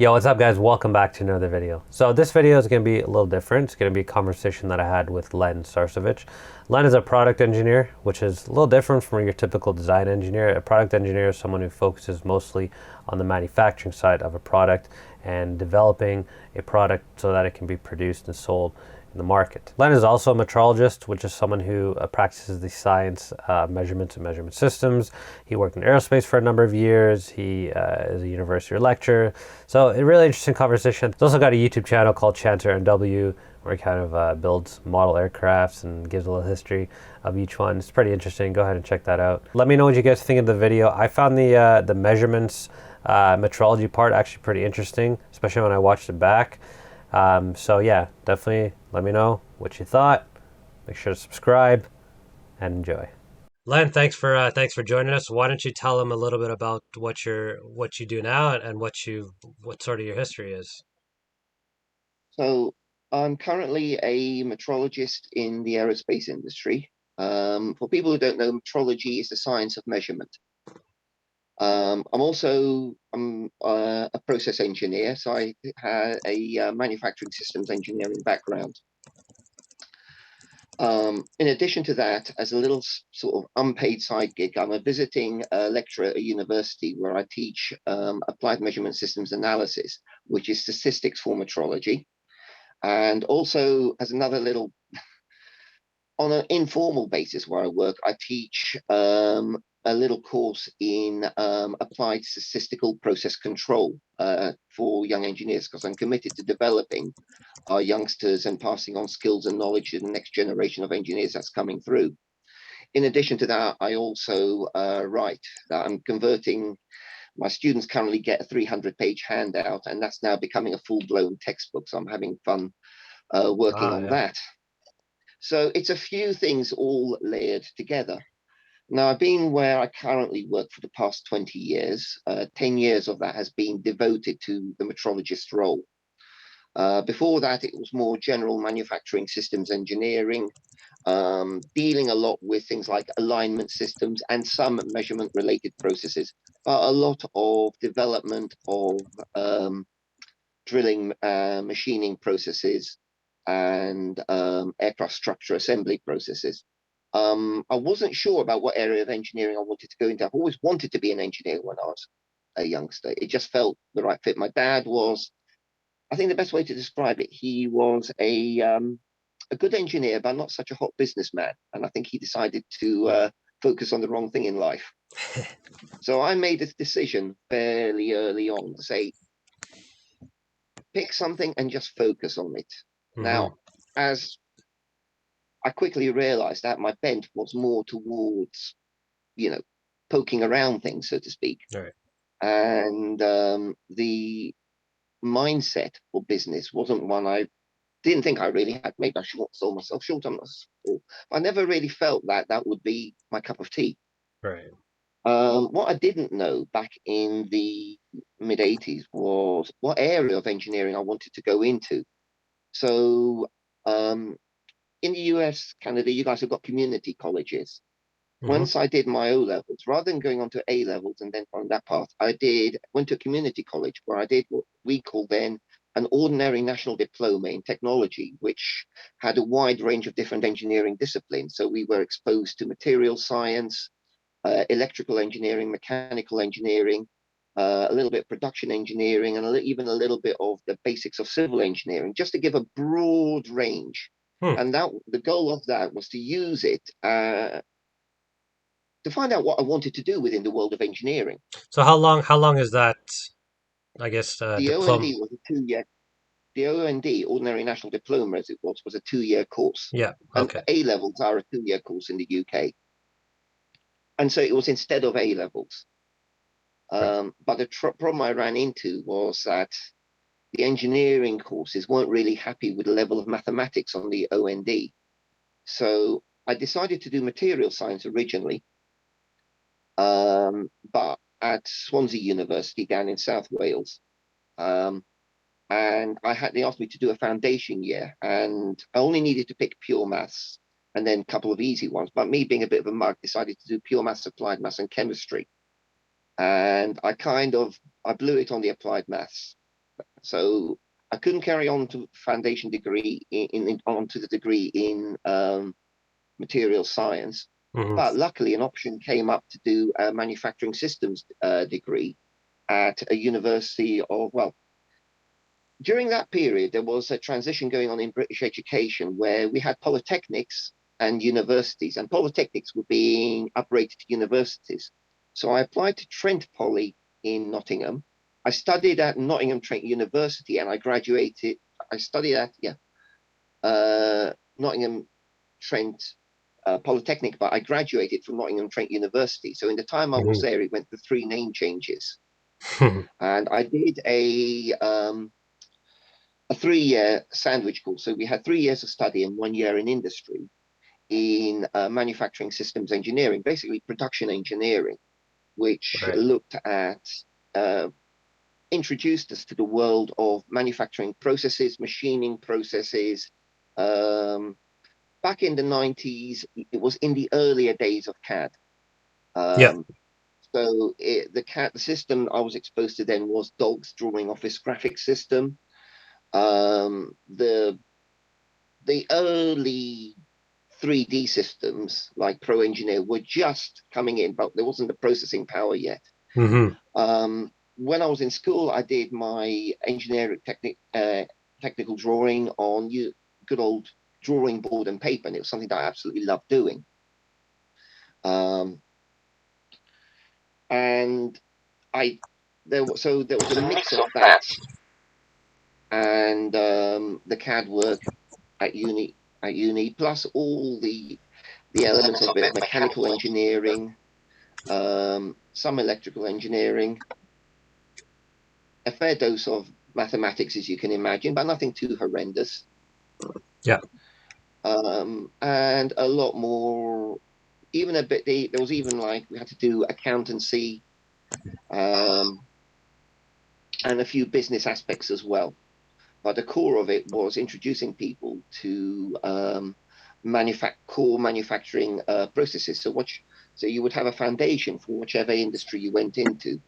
Yo, what's up guys? Welcome back to another video. So this video is going to be a little different. It's going to be a conversation that I had with Len Sarcevic. Len is a product engineer, which is a little different from your typical design engineer. A product engineer is someone who focuses mostly on the manufacturing side of a product and developing a product so that it can be produced and sold in the market. Len is also a metrologist, which is someone who practices the science measurements and measurement systems. He worked in aerospace for a number of years. He is a university lecturer. So a really interesting conversation. He's also got a YouTube channel called Chanter NW, where he kind of builds model aircrafts and gives a little history of each one. It's pretty interesting. Go ahead and check that out. Let me know what you guys think of the video. I found the measurements metrology part actually pretty interesting, especially when I watched it back. So yeah, definitely let me know what you thought. Make sure to subscribe and enjoy. Len, thanks for joining us. Why don't you tell them a little bit about what you do now and what sort of your history is? So I'm currently a metrologist in the aerospace industry. For people who don't know, metrology is the science of measurement. I'm a process engineer, so I have a manufacturing systems engineering background. In addition to that, as a little sort of unpaid side gig, I'm a visiting lecturer at a university where I teach applied measurement systems analysis, which is statistics for metrology. And also, as another little, on an informal basis where I work, I teach a little course in applied statistical process control for young engineers, because I'm committed to developing our youngsters and passing on skills and knowledge to the next generation of engineers that's coming through. In addition to that, I also write. That I'm converting. My students currently get a 300-page handout, and that's now becoming a full-blown textbook. So I'm having fun working Ah, on yeah. that. So it's a few things all layered together. Now, I've been where I currently work for the past 20 years. 10 years of that has been devoted to the metrologist role. Before that, it was more general manufacturing systems engineering, dealing a lot with things like alignment systems and some measurement related processes, but a lot of development of drilling, machining processes, and aircraft structure assembly processes. I wasn't sure about what area of engineering I wanted to go into. I've always wanted to be an engineer when I was a youngster. It just felt the right fit. My dad was, I think the best way to describe it, he was a good engineer, but not such a hot businessman. And I think he decided to focus on the wrong thing in life. So I made this decision fairly early on to say, pick something and just focus on it. Mm-hmm. Now, as I quickly realized that my bent was more towards, you know, poking around things, so to speak. All right. And the mindset for business wasn't one I didn't think I really had. Maybe I short sold myself short on myself. I never really felt that that would be my cup of tea. Right. What I didn't know back in the mid 80s was what area of engineering I wanted to go into. So um, in the US, Canada, you guys have got community colleges. Mm-hmm. Once I did my O levels, rather than going on to A levels and then on that path, went to a community college where I did what we call then an ordinary national diploma in technology, which had a wide range of different engineering disciplines. So we were exposed to material science, electrical engineering, mechanical engineering, a little bit of production engineering, and even a little bit of the basics of civil engineering, just to give a broad range. Hmm. And that the goal of that was to use it to find out what I wanted to do within the world of engineering. So how long is that, I guess, The diploma? OND was a 2 year. The OND, Ordinary National Diploma, as it was a 2 year course, Yeah. and Okay. A levels are a 2 year course in the UK. And so it was instead of A levels. Right. But the problem I ran into was that the engineering courses weren't really happy with the level of mathematics on the OND. So I decided to do material science originally, but at Swansea University down in South Wales. Um, and they asked me to do a foundation year, and I only needed to pick pure maths and then a couple of easy ones. But me being a bit of a mug, decided to do pure maths, applied maths, and chemistry. And I blew it on the applied maths. So I couldn't carry on to foundation degree onto the degree in material science. Mm-hmm. But luckily, an option came up to do a manufacturing systems degree at a university of, well, during that period, there was a transition going on in British education where we had polytechnics and universities, and polytechnics were being uprated to universities. So I applied to Trent Poly in Nottingham. I studied at Nottingham Trent University and I graduated. I studied at, Nottingham Trent Polytechnic, but I graduated from Nottingham Trent University. So in the time I was there, it went through 3 name changes. Mm-hmm. And I did a 3-year sandwich course. So we had 3 years of study and 1 year in industry in manufacturing systems engineering, basically production engineering, which Right. looked at, introduced us to the world of manufacturing processes, machining processes. Back in the 90s, it was in the earlier days of CAD. Yeah. So the CAD system I was exposed to then was Dog's Drawing Office Graphics System. The early 3D systems like Pro Engineer were just coming in, but there wasn't the processing power yet. Mm-hmm. When I was in school, I did my engineering technical drawing on good old drawing board and paper, and it was something that I absolutely loved doing. Um, and I there was a mix of that and the CAD work at uni, plus all the elements of a bit of mechanical engineering, some electrical engineering, a fair dose of mathematics, as you can imagine, but nothing too horrendous. Yeah. And a lot more, even a bit, there was even like we had to do accountancy and a few business aspects as well. But the core of it was introducing people to core manufacturing processes. So you would have a foundation for whichever industry you went into,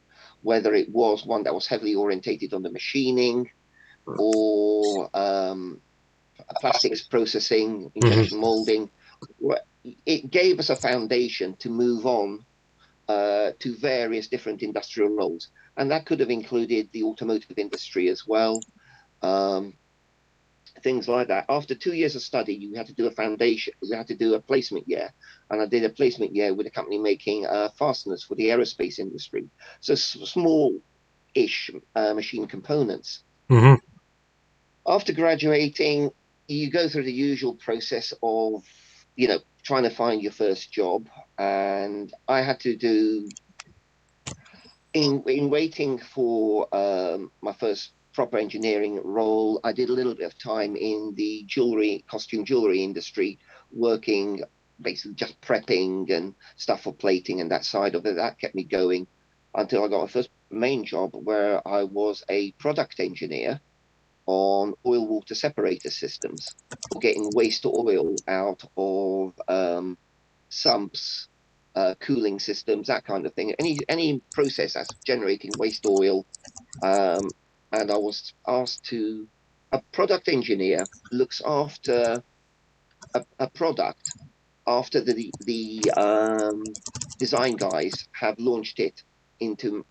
whether it was one that was heavily orientated on the machining or plastics processing, injection Mm-hmm. molding. It gave us a foundation to move on to various different industrial roles. And that could have included the automotive industry as well. Um, Things like that. After 2 years of study, you had to do a foundation, you had to do a placement year. And I did a placement year with a company making fasteners for the aerospace industry. So small ish machine components. Mm-hmm. After graduating, you go through the usual process of, trying to find your first job. And I had to do, in waiting for my first proper engineering role, I did a little bit of time in the costume jewelry industry, working basically just prepping and stuff for plating and that side of it. That kept me going until I got my first main job where I was a product engineer on oil water separator systems for getting waste oil out of sumps, cooling systems, that kind of thing. Any process that's generating waste oil. Um, and I was asked to. A product engineer looks after a product after the design guys have launched it into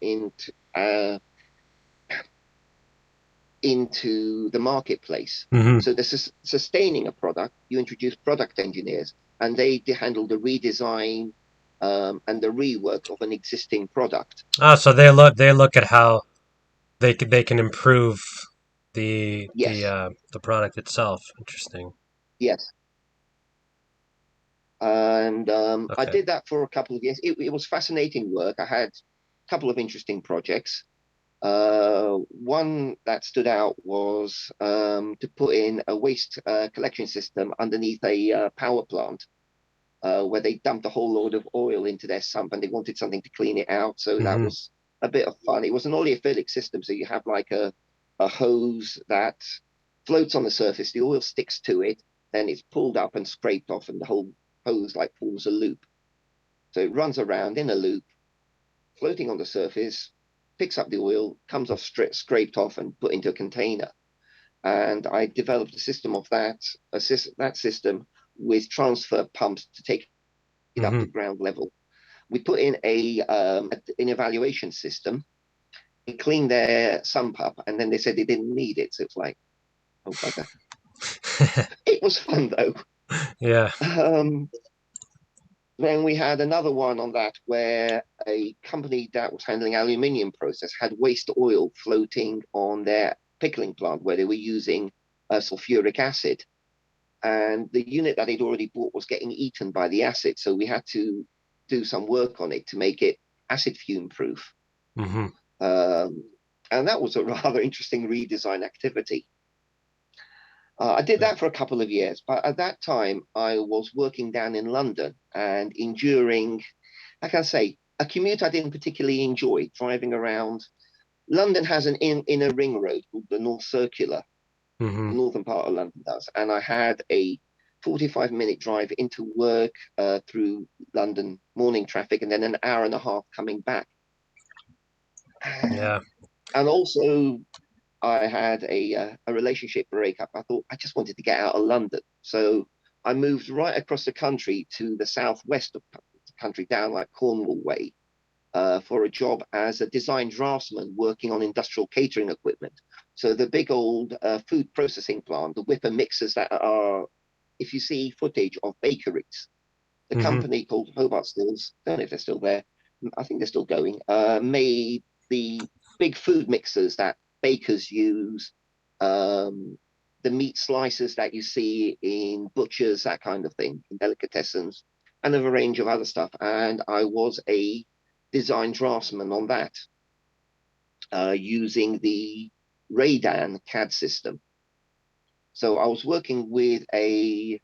the marketplace. Mm-hmm. So this is sustaining a product. You introduce product engineers, and they handle the redesign and the rework of an existing product. So they look at how they can improve Yes, the product itself. Interesting. yes. And I Okay. did that for a couple of years. It was fascinating work. I had a couple of interesting projects. One that stood out was to put in a waste collection system underneath a power plant where they dumped a whole load of oil into their sump and they wanted something to clean it out. So that Mm-hmm. was a bit of fun. It was an oleophilic system, so you have like a hose that floats on the surface. The oil sticks to it, then it's pulled up and scraped off, and the whole hose like forms a loop. So it runs around in a loop, floating on the surface, picks up the oil, comes off scraped off and put into a container. And I developed a system of that system with transfer pumps to take it up Mm-hmm. to ground level. We put in an evaluation system. They cleaned their sump up, and then they said they didn't need it. So it's like, oh bugger. It was fun though. Yeah. Um, then we had another one on that where a company that was handling aluminium process had waste oil floating on their pickling plant where they were using sulfuric acid. And the unit that they'd already bought was getting eaten by the acid. So we had to do some work on it to make it acid fume proof. Mm-hmm. Um, and that was a rather interesting redesign activity. I did that for a couple of years, but at that time I was working down in London and enduring, like I say, a commute I didn't particularly enjoy driving around. London has an inner ring road called the North Circular, Mm-hmm. the northern part of London does, and I had a 45-minute drive into work through London morning traffic and then an hour and a half coming back. Yeah. And also I had a relationship breakup. I thought I just wanted to get out of London. So I moved right across the country to the southwest of the country, down like Cornwall way, for a job as a design draftsman working on industrial catering equipment. So the big old food processing plant, the whipper mixers that are, if you see footage of bakeries, the Mm-hmm. company called Hobart Stills, I don't know if they're still there, I think they're still going, made the big food mixers that bakers use, um, the meat slices that you see in butchers, that kind of thing, in delicatessens, and a range of other stuff. And I was a design draftsman on that, using the Radan CAD system. So I was working with a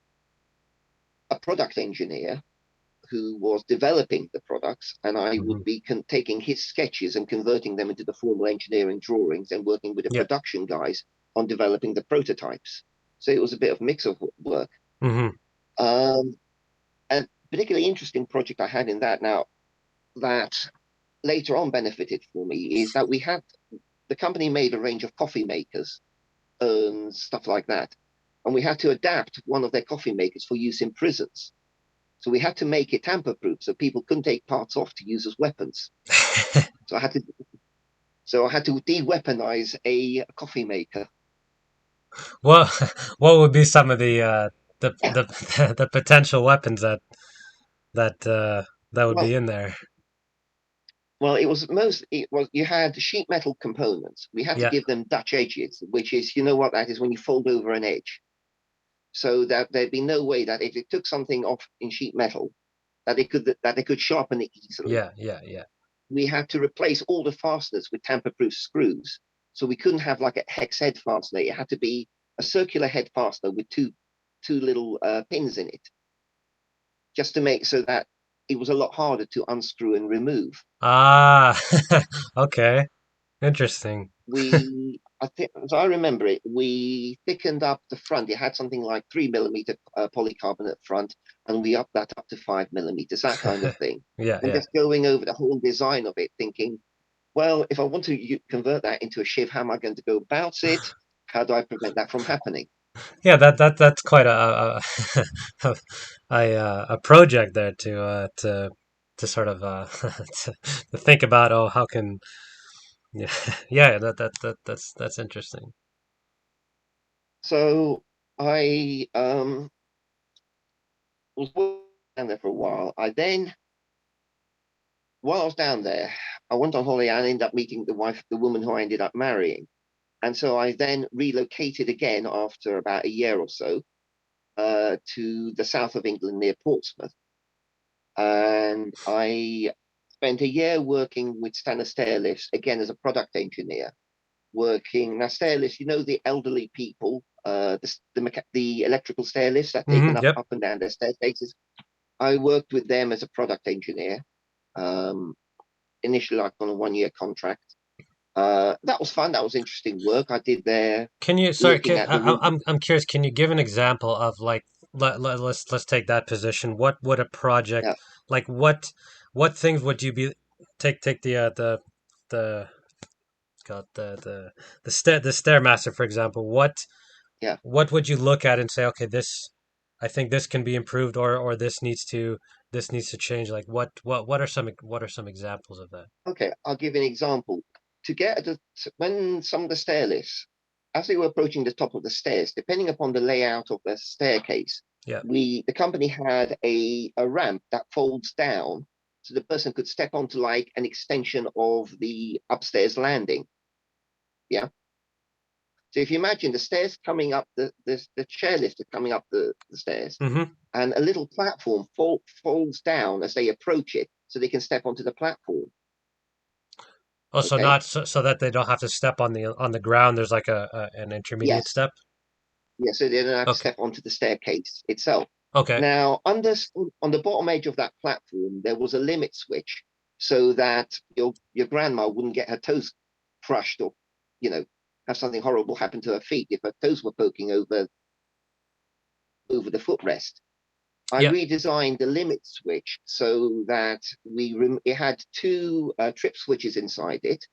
product engineer who was developing the products, and I Mm-hmm. would be taking his sketches and converting them into the formal engineering drawings and working with the Yeah. production guys on developing the prototypes. So it was a bit of a mix of work. Mm-hmm. Um, and particularly interesting project I had in that now that later on benefited for me is that we had the company made a range of coffee makers and stuff like that. And we had to adapt one of their coffee makers for use in prisons. So we had to make it tamper proof so people couldn't take parts off to use as weapons. So I had to de-weaponize a coffee maker. What what would be some of the the potential weapons that would Well, be in there? it was you had sheet metal components. We had to Yeah. give them Dutch edges, which is, you know what that is, when you fold over an edge. So that there'd be no way that if it took something off in sheet metal, that they could sharpen it easily. Yeah. Yeah. Yeah. We had to replace all the fasteners with tamper-proof screws. So we couldn't have like a hex head fastener. It had to be a circular head fastener with two little pins in it, just to make so that it was a lot harder to unscrew and remove. Ah. Okay. Interesting. I think, as I remember it, we thickened up the front. It had something like 3 millimeter polycarbonate front, and we upped that up to 5 millimeters, that kind of thing. Yeah. And Yeah. just going over the whole design of it, thinking, well, if I want to convert that into a shiv, how am I going to go about it? How do I prevent that from happening? Yeah. That's quite a a project there to sort of to think about. Oh, how can yeah yeah that's interesting. So I was down there for a while. While I was down there, I went on holiday and ended up meeting the woman who I ended up marrying. And so I then relocated again after about a year or so to the south of England near Portsmouth. And I spent a year working with Stannah stair lifts, again as a product engineer, working now stair lifts, you know, the elderly people, the electrical stair lifts that take Hmm. them Yep. up and down their staircases. I worked with them as a product engineer, um, initially like on a 1 year contract. That was fun. That was interesting work. I did there Can you, sorry, looking at the I'm curious, can you give an example of like, let's take that position. What would a project, yeah, like what things would you be, take the got the stairmaster, for example. Yeah. What would you look at and say, okay, this, I think this can be improved, or this needs to change? Like what are some examples of that? Okay, I'll give you an example. To get at the when some of the stair lifts, as they were approaching the top of the stairs, depending upon the layout of the staircase, Yeah. the company had a ramp that folds down so the person could step onto like an extension of the upstairs landing. Yeah. So if you imagine the stairs coming up, the chairlift are coming up the stairs, Mm-hmm. and a little platform folds down as they approach it so they can step onto the platform. Also, Okay. not so that they don't have to step on the ground. There's like an intermediate Yes. step. Yeah, so they don't have to Okay. step onto the staircase itself. Okay. Now, on the bottom edge of that platform, there was a limit switch so that your grandma wouldn't get her toes crushed or, you know, have something horrible happen to her feet if her toes were poking over the footrest. I Yeah. redesigned the limit switch so that it had two trip switches inside it.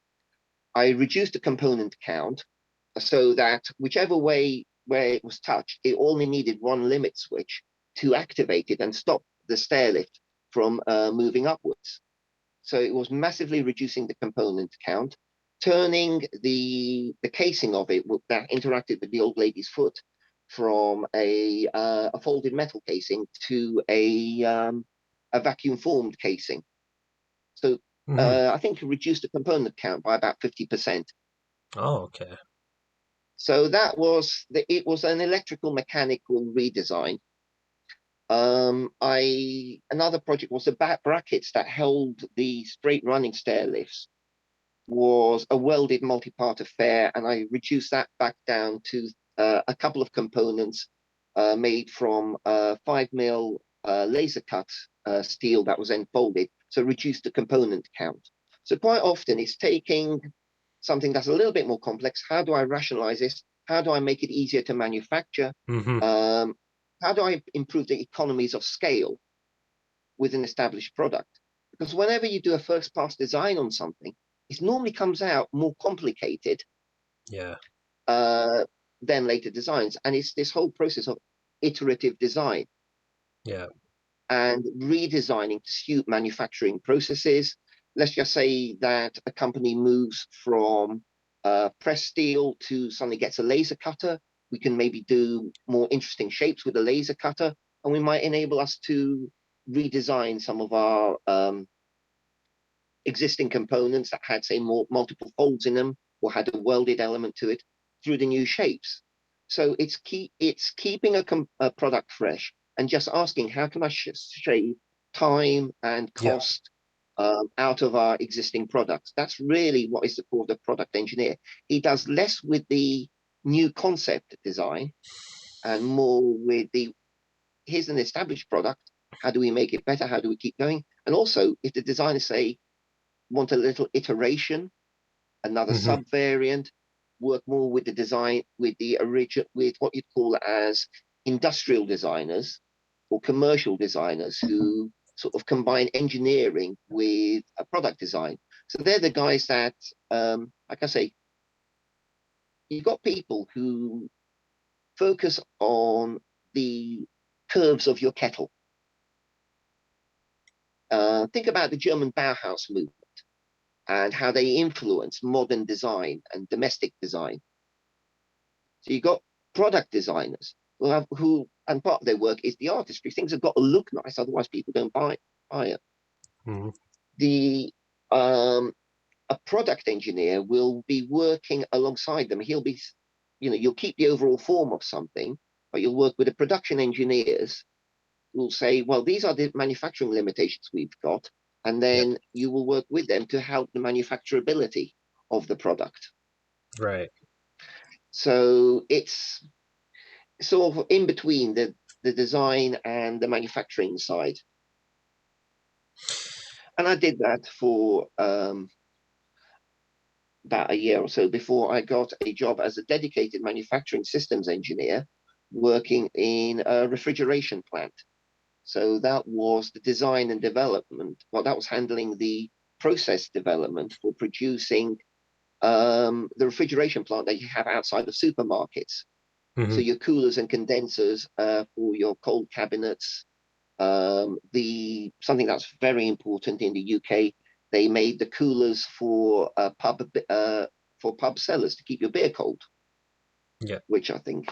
I reduced the component count so that whichever way where it was touched, it only needed one limit switch to activate it and stop the stair lift from moving upwards. So it was massively reducing the component count, turning the casing of it that interacted with the old lady's foot from a folded metal casing to a vacuum formed casing. So Mm-hmm. I think it reduced the component count by about 50%. Oh, okay. So it was an electrical mechanical redesign. I Another project was the back brackets that held the straight running stair lifts was a welded multi-part affair, and I reduced that back down to a couple of components made from 5 mil laser cut steel that was then folded, so reduced the component count. So quite often it's taking something that's a little bit more complex. How do I rationalize this? How do I make it easier to manufacture? Mm-hmm. Um, how do I improve the economies of scale with an established product? Because whenever you do a first pass design on something, it normally comes out more complicated Yeah. uh, than later designs. And it's this whole process of iterative design Yeah. and redesigning to suit manufacturing processes. Let's just say that a company moves from press steel to suddenly gets a laser cutter. We can maybe do more interesting shapes with a laser cutter, and we might enable us to redesign some of our existing components that had, say, more multiple folds in them or had a welded element to it through the new shapes. So it's keeping a product fresh and just asking how can I shave time and Yeah. cost out of our existing products. That's really what is the core of the product engineer. He does less with the new concept design and more with the here's an established product. How do we make it better? How do we keep going? And also, if the designers say want a little iteration, another Mm-hmm. subvariant, work more with the design, with the original, with what you'd call as industrial designers or commercial designers who sort of combine engineering with a product design. So they're the guys that, like I say, you've got people who focus on the curves of your kettle. Think about the German Bauhaus movement and how they influence modern design and domestic design. So you've got product designers and part of their work is the artistry. Things have got to look nice, otherwise people don't buy it. Mm-hmm. The A product engineer will be working alongside them. You'll keep the overall form of something, but you'll work with the production engineers who will say, well, these are the manufacturing limitations we've got, and Yeah. then you will work with them to help the manufacturability of the product. Right. So it's sort of in between the design and the manufacturing side. And I did that for about a year or so before I got a job as a dedicated manufacturing systems engineer working in a refrigeration plant. So that was the design and development. Well, that was handling the process development for producing the refrigeration plant that you have outside of supermarkets. So your coolers and condensers for your cold cabinets. Something that's very important in the UK, they made the coolers for pub cellars to keep your beer cold. Yeah. Which I think,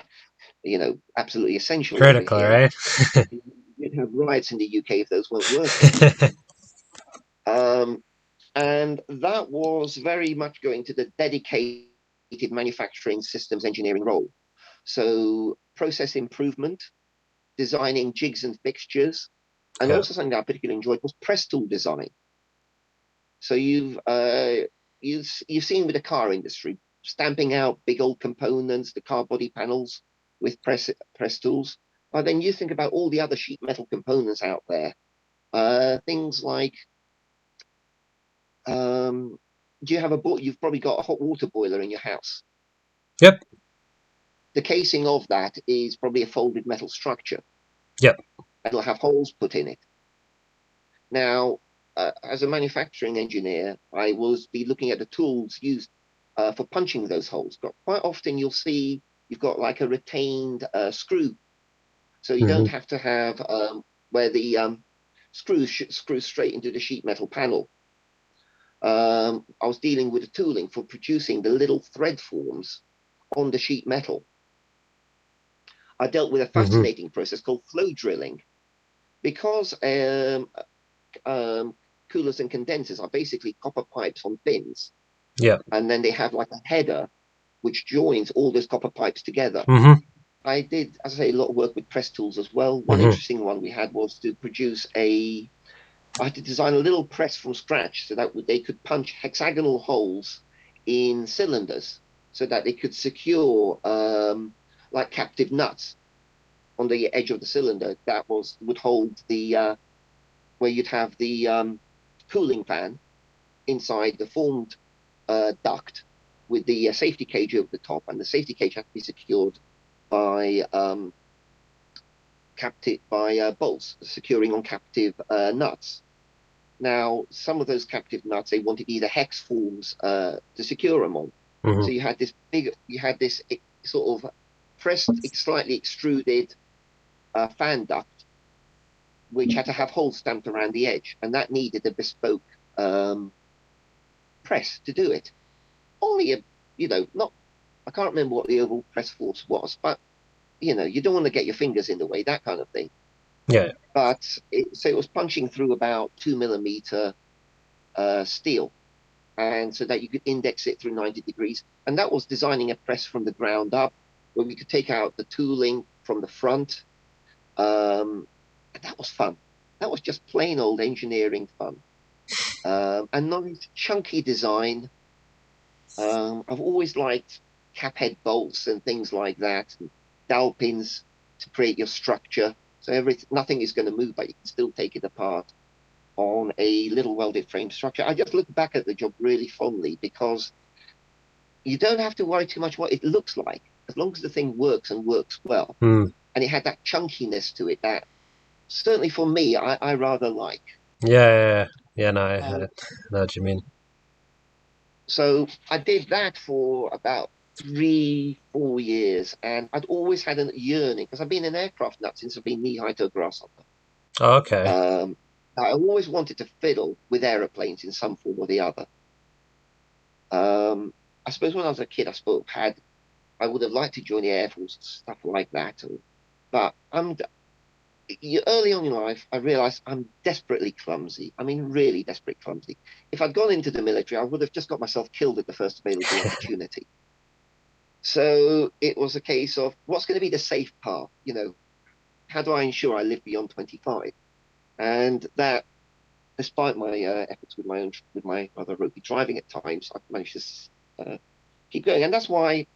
absolutely essential over Critical, here. right? You'd have riots in the UK if those weren't working. And that was very much going to the dedicated manufacturing systems engineering role. So process improvement, designing jigs and fixtures, and also something that I particularly enjoyed was press tool design. So you've seen with the car industry stamping out big old components, the car body panels with press tools. But then you think about all the other sheet metal components out there, things like do you have you've probably got a hot water boiler in your house. Yep. The casing of that is probably a folded metal structure. Yep. It'll have holes put in it. Now, as a manufacturing engineer, I will be looking at the tools used for punching those holes. But quite often you'll see you've got like a retained screw. So you don't have to have where the screws straight into the sheet metal panel. I was dealing with the tooling for producing the little thread forms on the sheet metal. I dealt with a fascinating process called flow drilling, because coolers and condensers are basically copper pipes on pins. Yeah. And then they have like a header which joins all those copper pipes together. I did, as I say, a lot of work with press tools as well. One interesting one we had was to produce I had to design a little press from scratch so that they could punch hexagonal holes in cylinders so that they could secure like captive nuts on the edge of the cylinder that would hold the where you'd have the cooling fan inside the formed duct with the safety cage over the top, and the safety cage had to be secured by bolts securing on captive nuts. Now, some of those captive nuts, they wanted either hex forms to secure them on. So you had this sort of pressed, slightly extruded fan duct, which had to have holes stamped around the edge, and that needed a bespoke press to do it. Only not, I can't remember what the overall press force was, but you don't want to get your fingers in the way, that kind of thing. Yeah. But it was punching through about 2mm steel, and so that you could index it through 90 degrees. And that was designing a press from the ground up, where we could take out the tooling from the front. And that was fun. That was just plain old engineering fun. And nice chunky design. I've always liked cap head bolts and things like that, and dowel pins to create your structure. So nothing is going to move, but you can still take it apart on a little welded frame structure. I just look back at the job really fondly because you don't have to worry too much what it looks like, as long as the thing works and works well. And it had that chunkiness to it that certainly for me, I rather like. Yeah. No, I know what you mean. So I did that for about 3-4 years, and I'd always had a yearning, because I've been an aircraft nut since I've been knee-high to a grasshopper. Oh, okay. I always wanted to fiddle with aeroplanes in some form or the other. I suppose when I was a kid, I would have liked to join the Air Force, stuff like that. But early on in life, I realized I'm desperately clumsy. I mean, really desperately clumsy. If I'd gone into the military, I would have just got myself killed at the first available opportunity. So it was a case of what's going to be the safe path? How do I ensure I live beyond 25? And that, despite my efforts with my rather ropey driving at times, I've managed to keep going. And that's why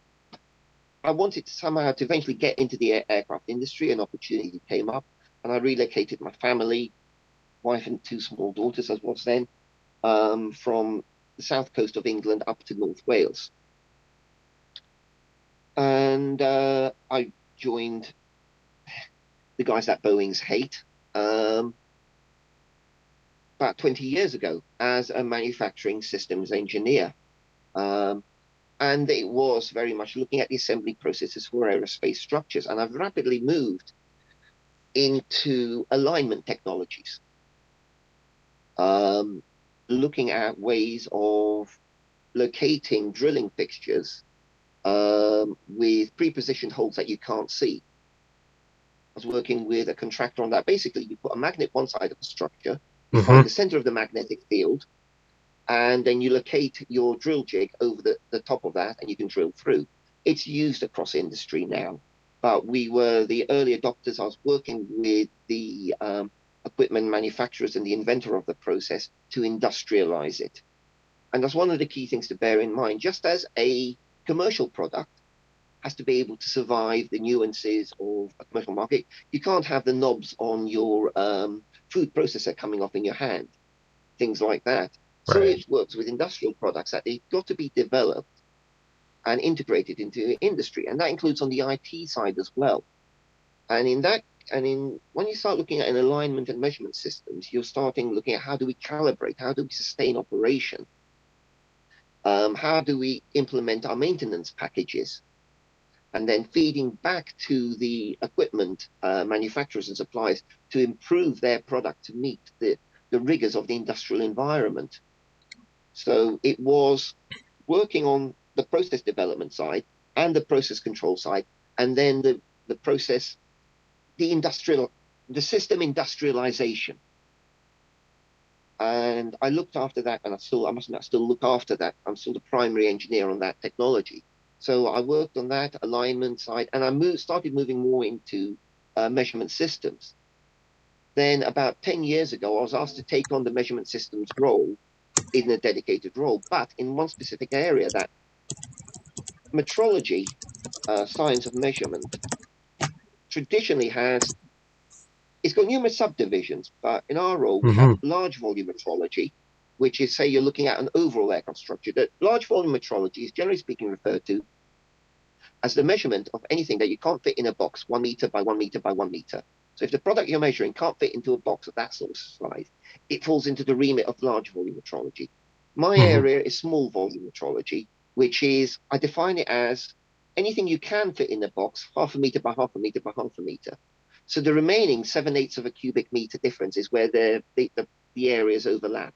I wanted somehow to eventually get into the aircraft industry. An opportunity came up, and I relocated my family, wife and 2 small daughters, as was then, from the south coast of England up to North Wales. And I joined the guys that Boeing's hate about 20 years ago as a manufacturing systems engineer. And it was very much looking at the assembly processes for aerospace structures. And I've rapidly moved into alignment technologies, um, looking at ways of locating drilling fixtures with pre-positioned holes that you can't see. I was working with a contractor on that. Basically, you put a magnet one side of the structure, you find the center of the magnetic field, and then you locate your drill jig over the top of that, and you can drill through. It's used across industry now, but we were the early adopters. I was working with the equipment manufacturers and the inventor of the process to industrialize it. And that's one of the key things to bear in mind. Just as a commercial product has to be able to survive the nuances of a commercial market, you can't have the knobs on your food processor coming off in your hand, things like that. So Right. it works with industrial products that they've got to be developed and integrated into industry, and that includes on the IT side as well. And in that, and in when you start looking at an alignment and measurement systems, you're starting looking at how do we calibrate, how do we sustain operation, how do we implement our maintenance packages, and then feeding back to the equipment manufacturers and suppliers to improve their product to meet the rigors of the industrial environment. So it was working on the process development side and the process control side, and then the process, the system industrialization. And I looked after that, and I must admit, I still look after that. I'm still the primary engineer on that technology. So I worked on that alignment side, and started moving more into measurement systems. Then about 10 years ago, I was asked to take on the measurement systems role in a dedicated role, but in one specific area, that metrology, science of measurement, traditionally it's got numerous subdivisions, but in our role, we have large volume metrology, which is, say, you're looking at an overall aircraft structure. That large volume metrology is generally speaking referred to as the measurement of anything that you can't fit in a box 1 meter by 1 meter by 1 meter. So if the product you're measuring can't fit into a box of that sort of size, it falls into the remit of large volume metrology. My area is small volume metrology, which is, I define it as anything you can fit in a box, 0.5 meter by 0.5 meter by 0.5 meter. So the remaining 7/8 of a cubic meter difference is where the areas overlap.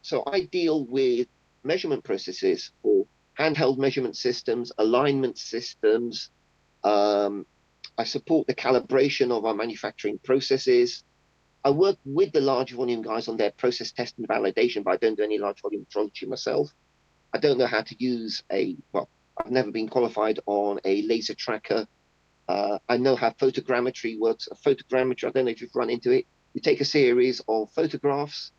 So I deal with measurement processes for handheld measurement systems, alignment systems. I support the calibration of our manufacturing processes. I work with the large volume guys on their process test and validation, but I don't do any large volume metrology myself. I don't know how to use I've never been qualified on a laser tracker. I know how photogrammetry works. Photogrammetry, I don't know if you've run into it. You take a series of photographs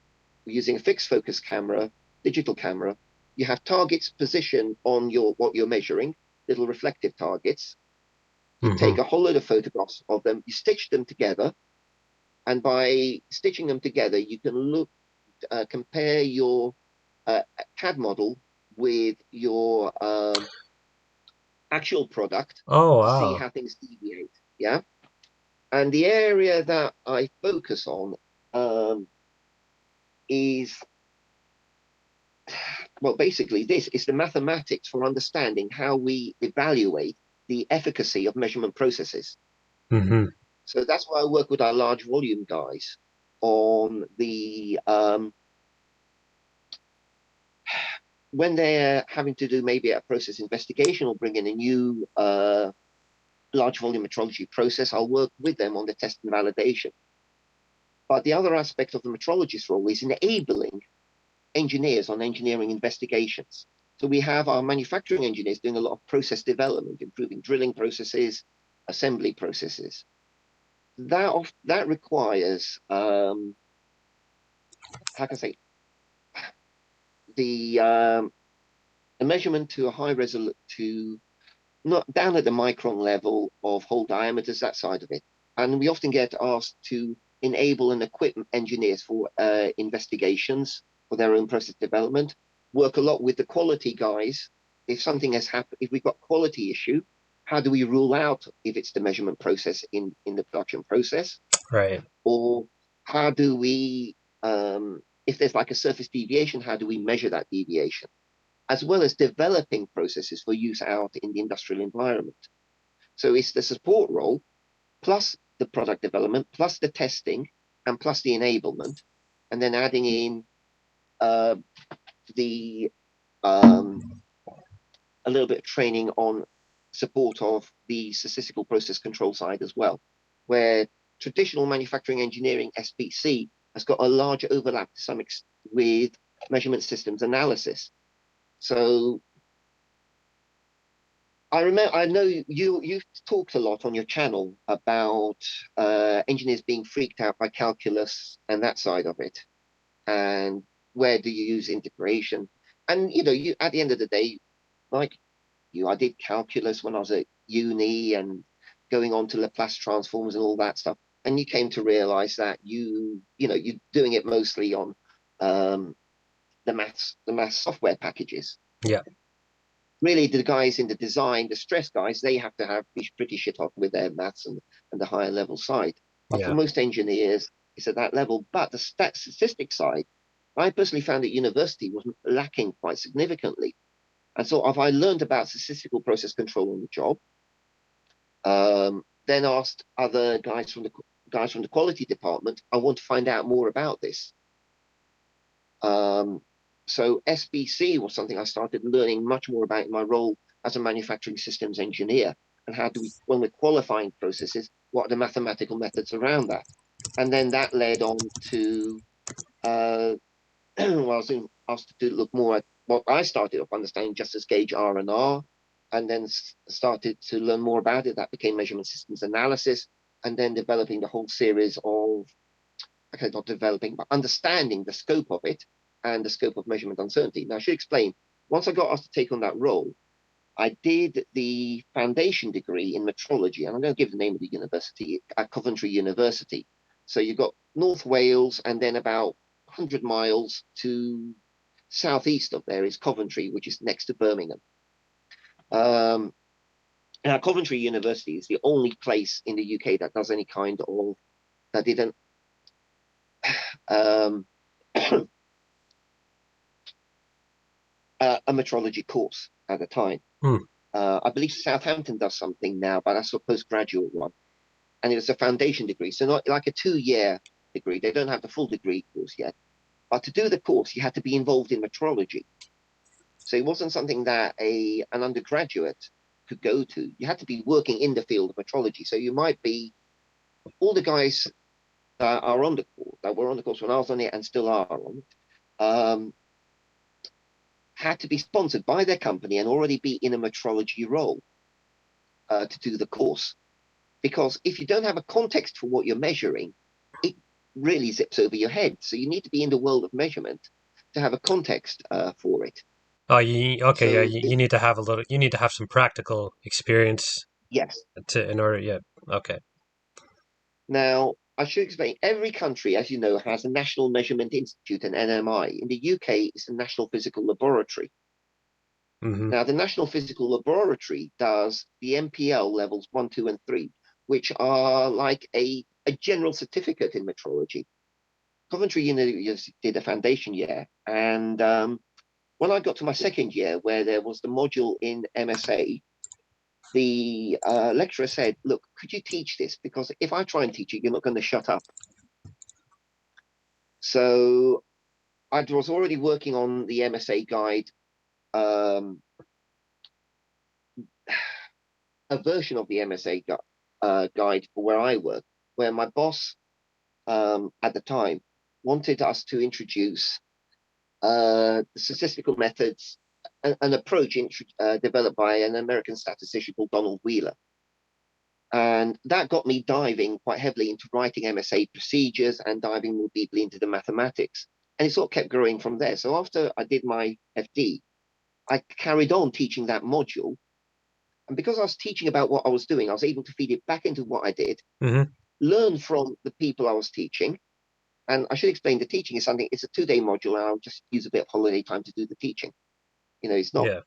using a fixed focus camera, digital camera. You have targets positioned on what you're measuring, little reflective targets. You take a whole load of photographs of them, you stitch them together, and by stitching them together, you can compare your CAD model with your actual product Oh, to see wow. how things deviate. Yeah. And the area that I focus on is, well, basically, this is the mathematics for understanding how we evaluate the efficacy of measurement processes. So that's why I work with our large volume guys on when they're having to do maybe a process investigation or bring in a new large volume metrology process, I'll work with them on the test and validation. But the other aspect of the metrologist role is enabling engineers on engineering investigations. So we have our manufacturing engineers doing a lot of process development, improving drilling processes, assembly processes. That requires, how can I say, the measurement to a high resolution, to not down at the micron level of hole diameters, that side of it. And we often get asked to enable and equip engineers for investigations for their own process development, work a lot with the quality guys. If something has happened, if we've got quality issue, how do we rule out if it's the measurement process in the production process? Right. Or how do we if there's like a surface deviation, how do we measure that deviation? As well as developing processes for use out in the industrial environment. So it's the support role, plus the product development, plus the testing, and plus the enablement, and then adding in the a little bit of training on support of the statistical process control side as well, where traditional manufacturing engineering SPC has got a large overlap to some extent with measurement systems analysis. So I know you've talked a lot on your channel about engineers being freaked out by calculus and that side of it, and where do you use integration? And you at the end of the day, like I did calculus when I was at uni and going on to Laplace transforms and all that stuff. And you came to realize that you're doing it mostly on the maths software packages. Yeah. Really, the guys in the design, the stress guys, they have to be pretty shit hot with their maths and the higher level side. But for most engineers, it's at that level. But the statistics side, I personally found at university was lacking quite significantly. And so if I learned about statistical process control on the job, then asked other guys from the quality department, I want to find out more about this. So SBC was something I started learning much more about in my role as a manufacturing systems engineer, and how do we, when we're qualifying processes, what are the mathematical methods around that? And then that led on to well, I was asked to look more at what I started off understanding just as gauge R&R, and then started to learn more about it. That became measurement systems analysis, and then developing the whole series of, okay, not developing, but understanding the scope of it and the scope of measurement uncertainty. Now, I should explain, once I got asked to take on that role, I did the foundation degree in metrology, and I'm going to give the name of the university, at Coventry University. So you've got North Wales, and then about 100 miles to southeast of there is Coventry, which is next to Birmingham. Now, Coventry University is the only place in the UK that does any kind of, that didn't a metrology course at the time. I believe Southampton does something now, but that's a postgraduate one. And it was a foundation degree, so not like a 2-year degree. They don't have the full degree course yet. But to do the course, you had to be involved in metrology. So it wasn't something that an undergraduate could go to. You had to be working in the field of metrology. So you might be, all the guys that are on the course, that were on the course when I was on it and still are on it, had to be sponsored by their company and already be in a metrology role to do the course. Because if you don't have a context for what you're measuring, it really zips over your head. So you need to be in the world of measurement to have a context for it. Oh, you need to have you need to have some practical experience. Yes. In order, yeah. Okay. Now, I should explain, every country, as you know, has a National Measurement Institute, an NMI. In the UK, it's the National Physical Laboratory. Now, the National Physical Laboratory does the MPL levels 1, 2, and 3, which are like a general certificate in metrology. Coventry University did a foundation year, and when I got to my second year, where there was the module in MSA, the lecturer said, look, could you teach this? Because if I try and teach it, you're not going to shut up. So I was already working on the MSA guide, a version of the MSA guide for where I work, where my boss at the time wanted us to introduce the statistical methods, an approach developed by an American statistician called Donald Wheeler. And that got me diving quite heavily into writing MSA procedures and diving more deeply into the mathematics. And it sort of kept growing from there. So after I did my FD, I carried on teaching that module. And because I was teaching about what I was doing, I was able to feed it back into what I did, learn from the people I was teaching. And I should explain, the teaching is something, it's a 2-day module, and I'll just use a bit of holiday time to do the teaching. It's not,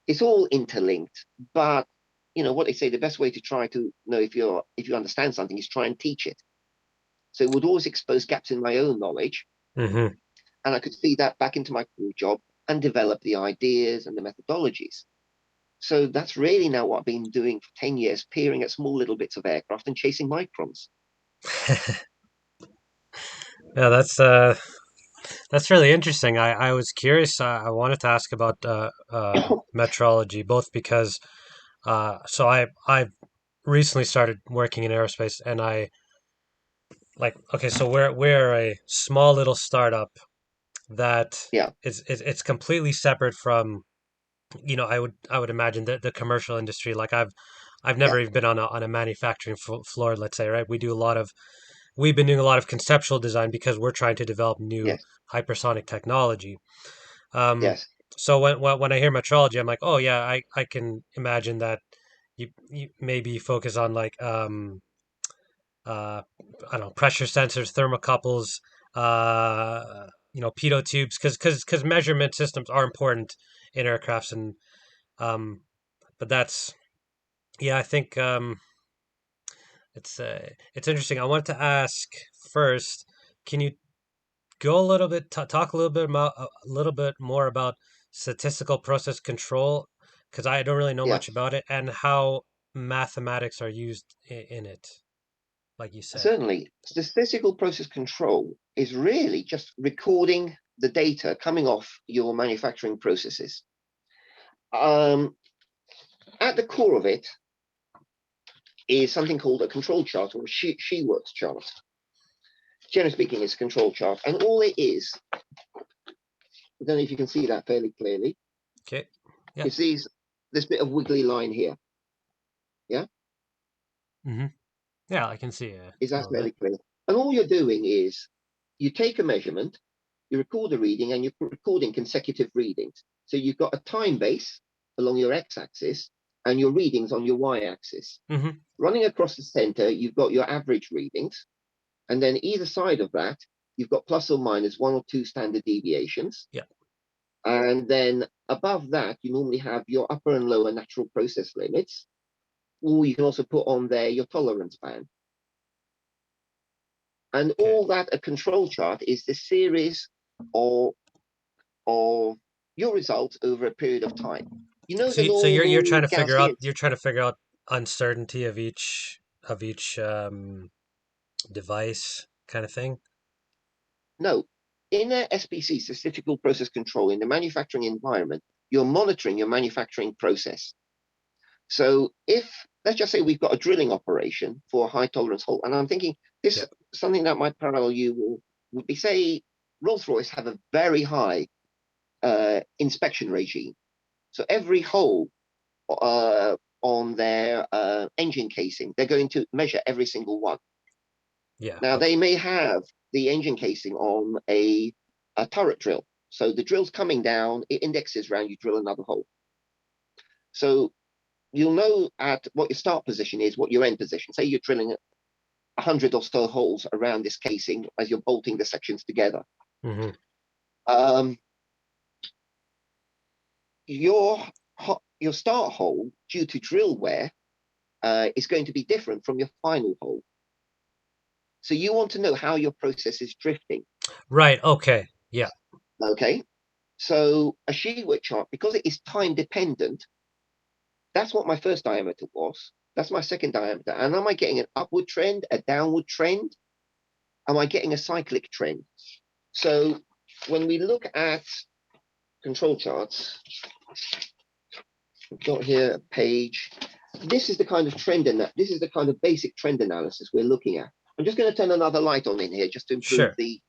it's all interlinked, but what they say, the best way to try to know if you understand something is try and teach it. So it would always expose gaps in my own knowledge, Mm-hmm. And I could feed that back into my core job and develop the ideas and the methodologies. So that's really now what I've been doing for 10 years, peering at small little bits of aircraft and chasing microns. Yeah, that's really interesting. I was curious. I wanted to ask about metrology, both because so I recently started working in aerospace, and I like okay, so we're a small little startup that Yeah, it's completely separate from, you know, I would imagine the commercial industry. Like I've yeah, never even been on a manufacturing floor, let's say, right? We've been doing a lot of conceptual design because we're trying to develop new yes, hypersonic technology. Um, yes. so when I hear metrology, I'm like, oh yeah, I can imagine that you maybe focus on like uh, I don't know, pressure sensors, thermocouples, pitot tubes, because measurement systems are important in aircrafts, and um, but that's yeah, I think it's interesting. I wanted to ask first, can you go a little bit talk a little bit about a little bit more about statistical process control, because I don't really know Yeah, much about it, and how mathematics are used in it, like you said. certainly. Statistical process control is really just recording the data coming off your manufacturing processes. Um, at the core of it is something called a control chart or a she works chart. Generally speaking, it's a control chart. And all it is, I don't know if you can see that fairly clearly, Okay. Yeah. is this bit of wiggly line here. Yeah, Hmm. Yeah, I can see a is that little bit. fairly clear? And all you're doing is you take a measurement, you record a reading, and you're recording consecutive readings. So you've got a time base along your x-axis and your readings on your y-axis. Hmm. Running across the center, you've got your average readings. And then either side of that, you've got plus or minus one or two standard deviations. Yeah. And then above that, you normally have your upper and lower natural process limits, or you can also put on there your tolerance band. And Okay. all that, a control chart is the series of, of your results over a period of time. You know So the you're trying normal to figure out Gaussian. uncertainty of each device kind of thing. No, in a SPC, statistical process control, in the manufacturing environment, you're monitoring your manufacturing process. So if let's just say we've got a drilling operation for a high tolerance hole, and I'm thinking this Yeah. something that might parallel you would be say Rolls-Royce have a very high inspection regime. So every hole on their engine casing, they're going to measure every single one. Yeah. Now Okay. they may have the engine casing on a turret drill. So the drill's coming down, it indexes around, you drill another hole. So you'll know at what your start position is, what your end position. Say you're drilling 100 or so holes around this casing as you're bolting the sections together. Hmm. Um, your your start hole, due to drill wear, is going to be different from your final hole. So you want to know how your process is drifting. Right. Okay. Yeah. Okay. So a sheet width chart, because it is time dependent, that's what my first diameter was. That's my second diameter. And am I getting an upward trend, a downward trend? Am I getting a cyclic trend? So when we look at control charts, we've got here a page. This is the kind of trend and this is the kind of basic trend analysis we're looking at. I'm just going to turn another light on in here just to improve Sure. the.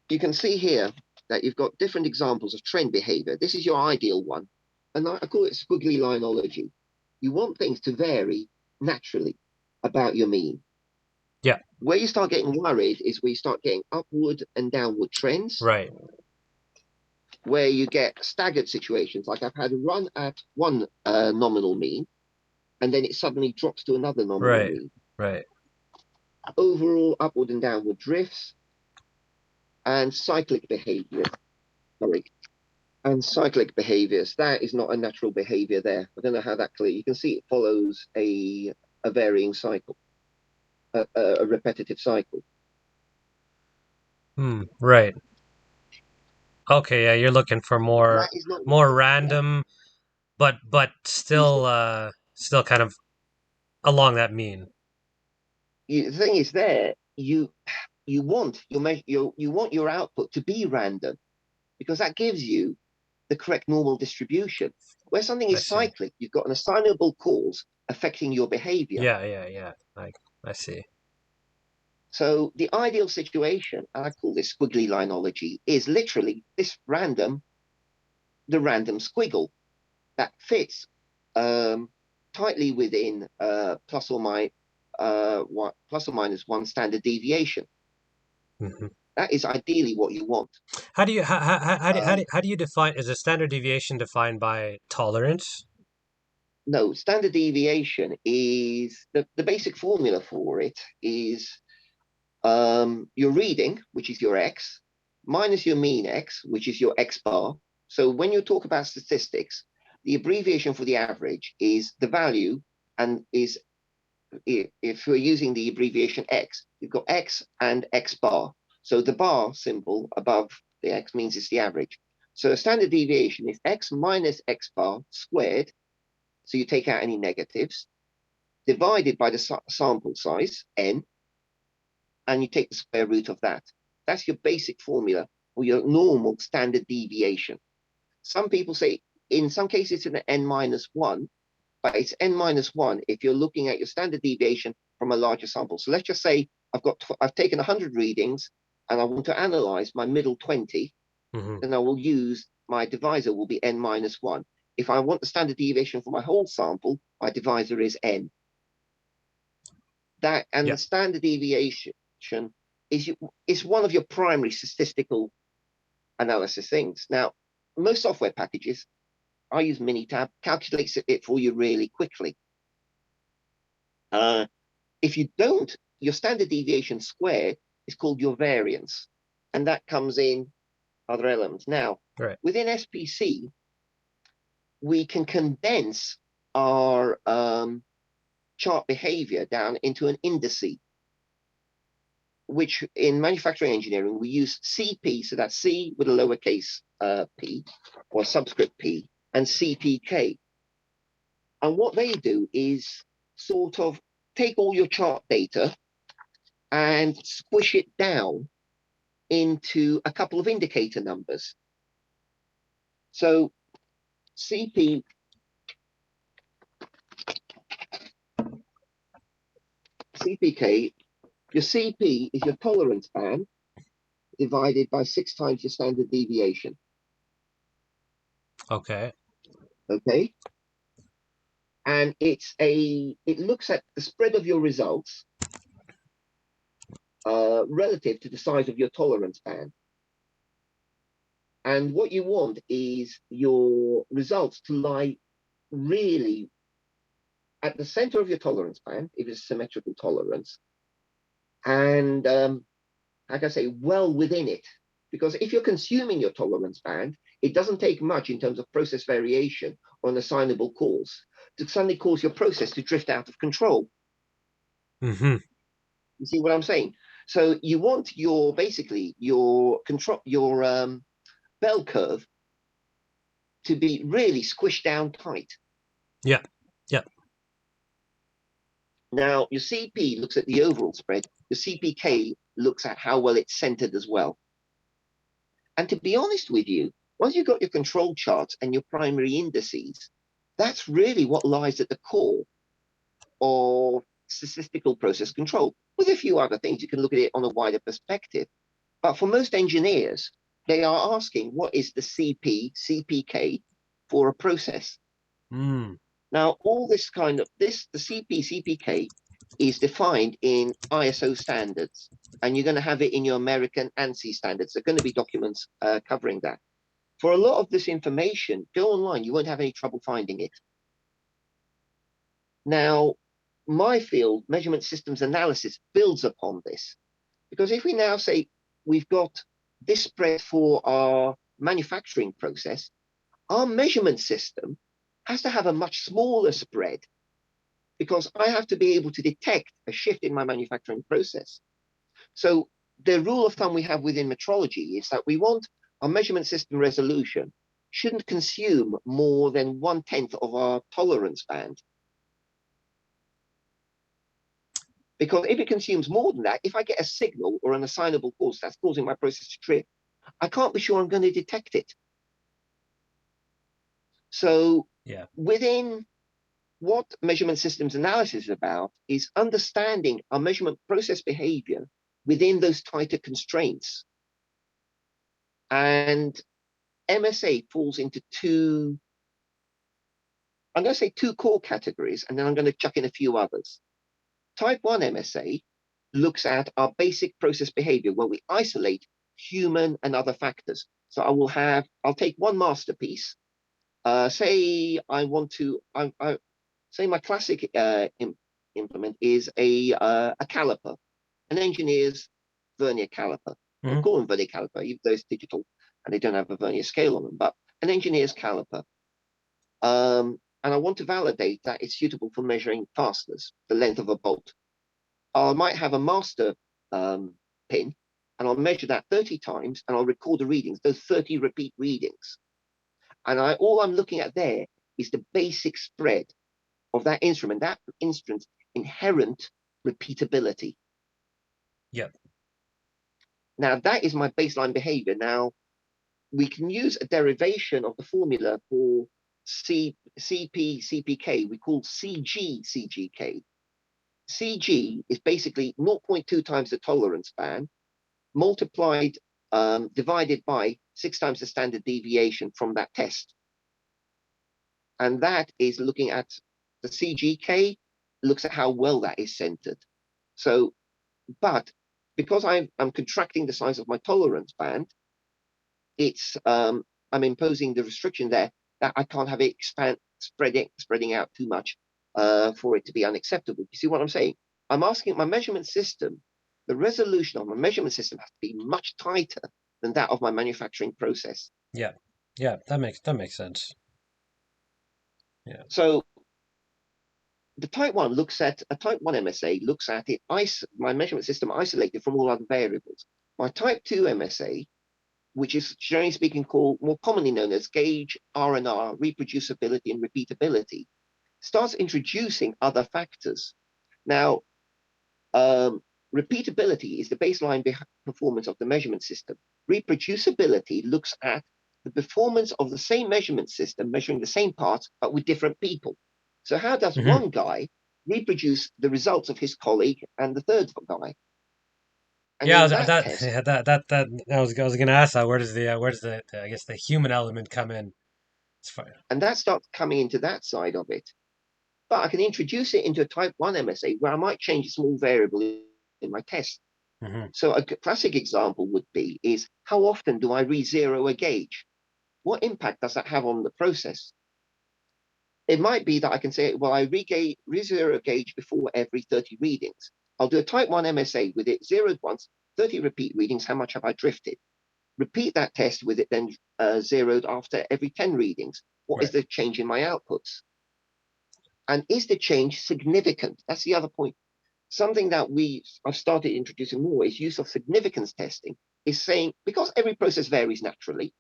You can see here that you've got different examples of trend behavior. This is your ideal one, and I call it squiggly linology. You want things to vary naturally about your mean. Yeah. Where you start getting worried is where you start getting upward and downward trends, Right. where you get staggered situations. Like I've had a run at one nominal mean, and then it suddenly drops to another nominal Right. mean. Right. Overall upward and downward drifts and cyclic behavior. Sorry. And cyclic behaviors, that is not a natural behavior there. I don't know how that clear. You can see it follows a varying cycle, a repetitive cycle. Right. Okay, yeah, you're looking for That is not what, more yeah. random, but You, still kind of along that mean. the thing is there, you want you want your output to be random because that gives you the correct normal distribution. Where something I is see. cyclic, you've got an assignable cause affecting your behavior. Yeah. I see. So the ideal situation, I call this squiggly linology, is literally this random, the random squiggle that fits um, tightly within plus or minus one standard deviation. Hmm. That is ideally what you want. How do you Um, how do you define, is a standard deviation defined by tolerance? no, standard deviation is the basic formula for it is your reading, which is your x, minus your mean x, which is your x bar. So when you talk about statistics, the abbreviation for the average is the value, and is if we're using the abbreviation x, you've got x and x bar. So the bar symbol above the x means it's the average. So a standard deviation is x minus x bar squared. So you take out any negatives, divided by the sample size, n, and you take the square root of that. That's your basic formula for your normal standard deviation. Some people say, in some cases, it's an n minus one, but it's n minus one if you're looking at your standard deviation from a larger sample. So let's just say I've taken 100 readings and I want to analyze my middle 20, Hmm. then I will use my divisor will be n minus one. If I want the standard deviation for my whole sample, my divisor is n. That and Yeah. the standard deviation is is one of your primary statistical analysis things. Now, most software packages, I use Minitab, calculates it for you really quickly. Uh, if you don't, your standard deviation squared is called your variance, and that comes in other elements. Now, Right. within SPC, we can condense our chart behavior down into an indice, which in manufacturing engineering we use CP, so that's C with a lowercase p or subscript p, and CPK. And what they do is sort of take all your chart data and squish it down into a couple of indicator numbers. So CP, CPK, your CP is your tolerance band divided by 6 times your standard deviation. Okay. Okay. And it looks at the spread of your results relative to the size of your tolerance band. And what you want is your results to lie really at the center of your tolerance band, if it's symmetrical tolerance, and like I say, well within it. Because if you're consuming your tolerance band, it doesn't take much in terms of process variation or an assignable cause to suddenly cause your process to drift out of control. Hmm. You see what I'm saying? So you want your basically your control your bell curve to be really squished down tight. Yeah. Yeah. Now your CP looks at the overall spread. The CPK looks at how well it's centered as well. And to be honest with you, once you've got your control charts and your primary indices, that's really what lies at the core of statistical process control. With a few other things, you can look at it on a wider perspective. But for most engineers, they are asking what is the CP, CPK for a process. Mm. Now, all this kind of the CP, CPK is defined in ISO standards, and you're going to have it in your American ANSI standards. There are going to be documents covering that. For a lot of this information, go online, you won't have any trouble finding it. Now, my field, measurement systems analysis, builds upon this. Because if we now say we've got this spread for our manufacturing process, our measurement system has to have a much smaller spread because I have to be able to detect a shift in my manufacturing process. So the rule of thumb we have within metrology is that we want our measurement system resolution shouldn't consume more than 1/10 of our tolerance band. Because if it consumes more than that, if I get a signal or an assignable cause that's causing my process to trip, I can't be sure I'm going to detect it. So within what measurement systems analysis is about is understanding our measurement process behavior within those tighter constraints. And MSA falls into two, I'm going to say two core categories, and then I'm going to chuck in a few others. Type 1 MSA looks at our basic process behavior where we isolate human and other factors. So I'll take one masterpiece. Say I want to, say my classic implement is a caliper, an engineer's vernier caliper. I call them vernier caliper, even though it's digital and they don't have a vernier scale on them, but an engineer's caliper. And I want to validate that it's suitable for measuring fasteners, the length of a bolt. I might have a master pin, and I'll measure that 30 times, and I'll record the readings, those 30 repeat readings. And all I'm looking at there is the basic spread of that instrument's inherent repeatability. Yep. Now, that is my baseline behavior. Now, we can use a derivation of the formula for Cp Cpk. We call Cg Cgk. Cg is basically 0.2 times the tolerance band multiplied, divided by 6 times the standard deviation from that test. And that is looking at the Cgk, looks at how well that is centered. So, but because I'm contracting the size of my tolerance band, it's I'm imposing the restriction there that I can't have it spreading out too much for it to be unacceptable. You see what I'm saying? I'm asking my measurement system, the resolution of my measurement system has to be much tighter than that of my manufacturing process. Yeah, that makes sense. Yeah. So the type 1 looks at a type 1 MSA looks at it, my measurement system isolated from all other variables. My type 2 MSA, which is generally speaking called more commonly known as gauge R&R, reproducibility and repeatability, starts introducing other factors. Now, repeatability is the baseline performance of the measurement system. Reproducibility looks at the performance of the same measurement system, measuring the same parts, but with different people. So how does one guy reproduce the results of his colleague and the third guy? And I was going to ask that. Where does the I guess the human element come in? It's fine. And that starts coming into that side of it. But I can introduce it into a type 1 MSA where I might change a small variable in my test. So a classic example would be is how often do I re-zero a gauge? What impact does that have on the process? It might be that I can say, well, I re-zero a gauge before every 30 readings. I'll do a type 1 MSA with it zeroed once, 30 repeat readings, how much have I drifted? Repeat that test with it then zeroed after every 10 readings. What is the change in my outputs? And is the change significant? That's the other point. Something that I've started introducing more is use of significance testing, is saying, because every process varies naturally,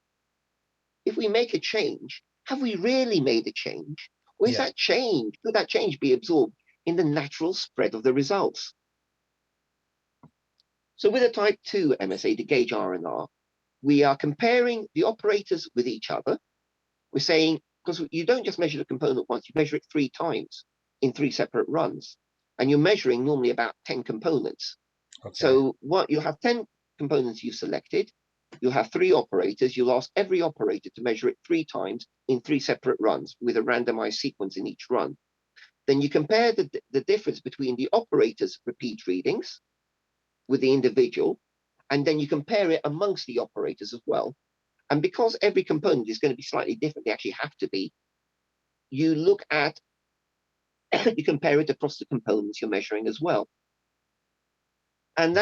if we make a change, have we really made a change? Or is that change, could that change be absorbed in the natural spread of the results? So with a type 2 MSA, the gauge R&R, we are comparing the operators with each other. We're saying, because you don't just measure the component once, you measure it 3 times in 3 separate runs. And you're measuring normally about 10 components. Okay. So you'll have 10 components you've selected. You'll have 3 operators. You'll ask every operator to measure it 3 times in 3 separate runs with a randomized sequence in each run. Then you compare the difference between the operator's repeat readings with the individual, and then you compare it amongst the operators as well. And because every component is going to be slightly different, they actually have to be, you look at you compare it across the components you're measuring as well. And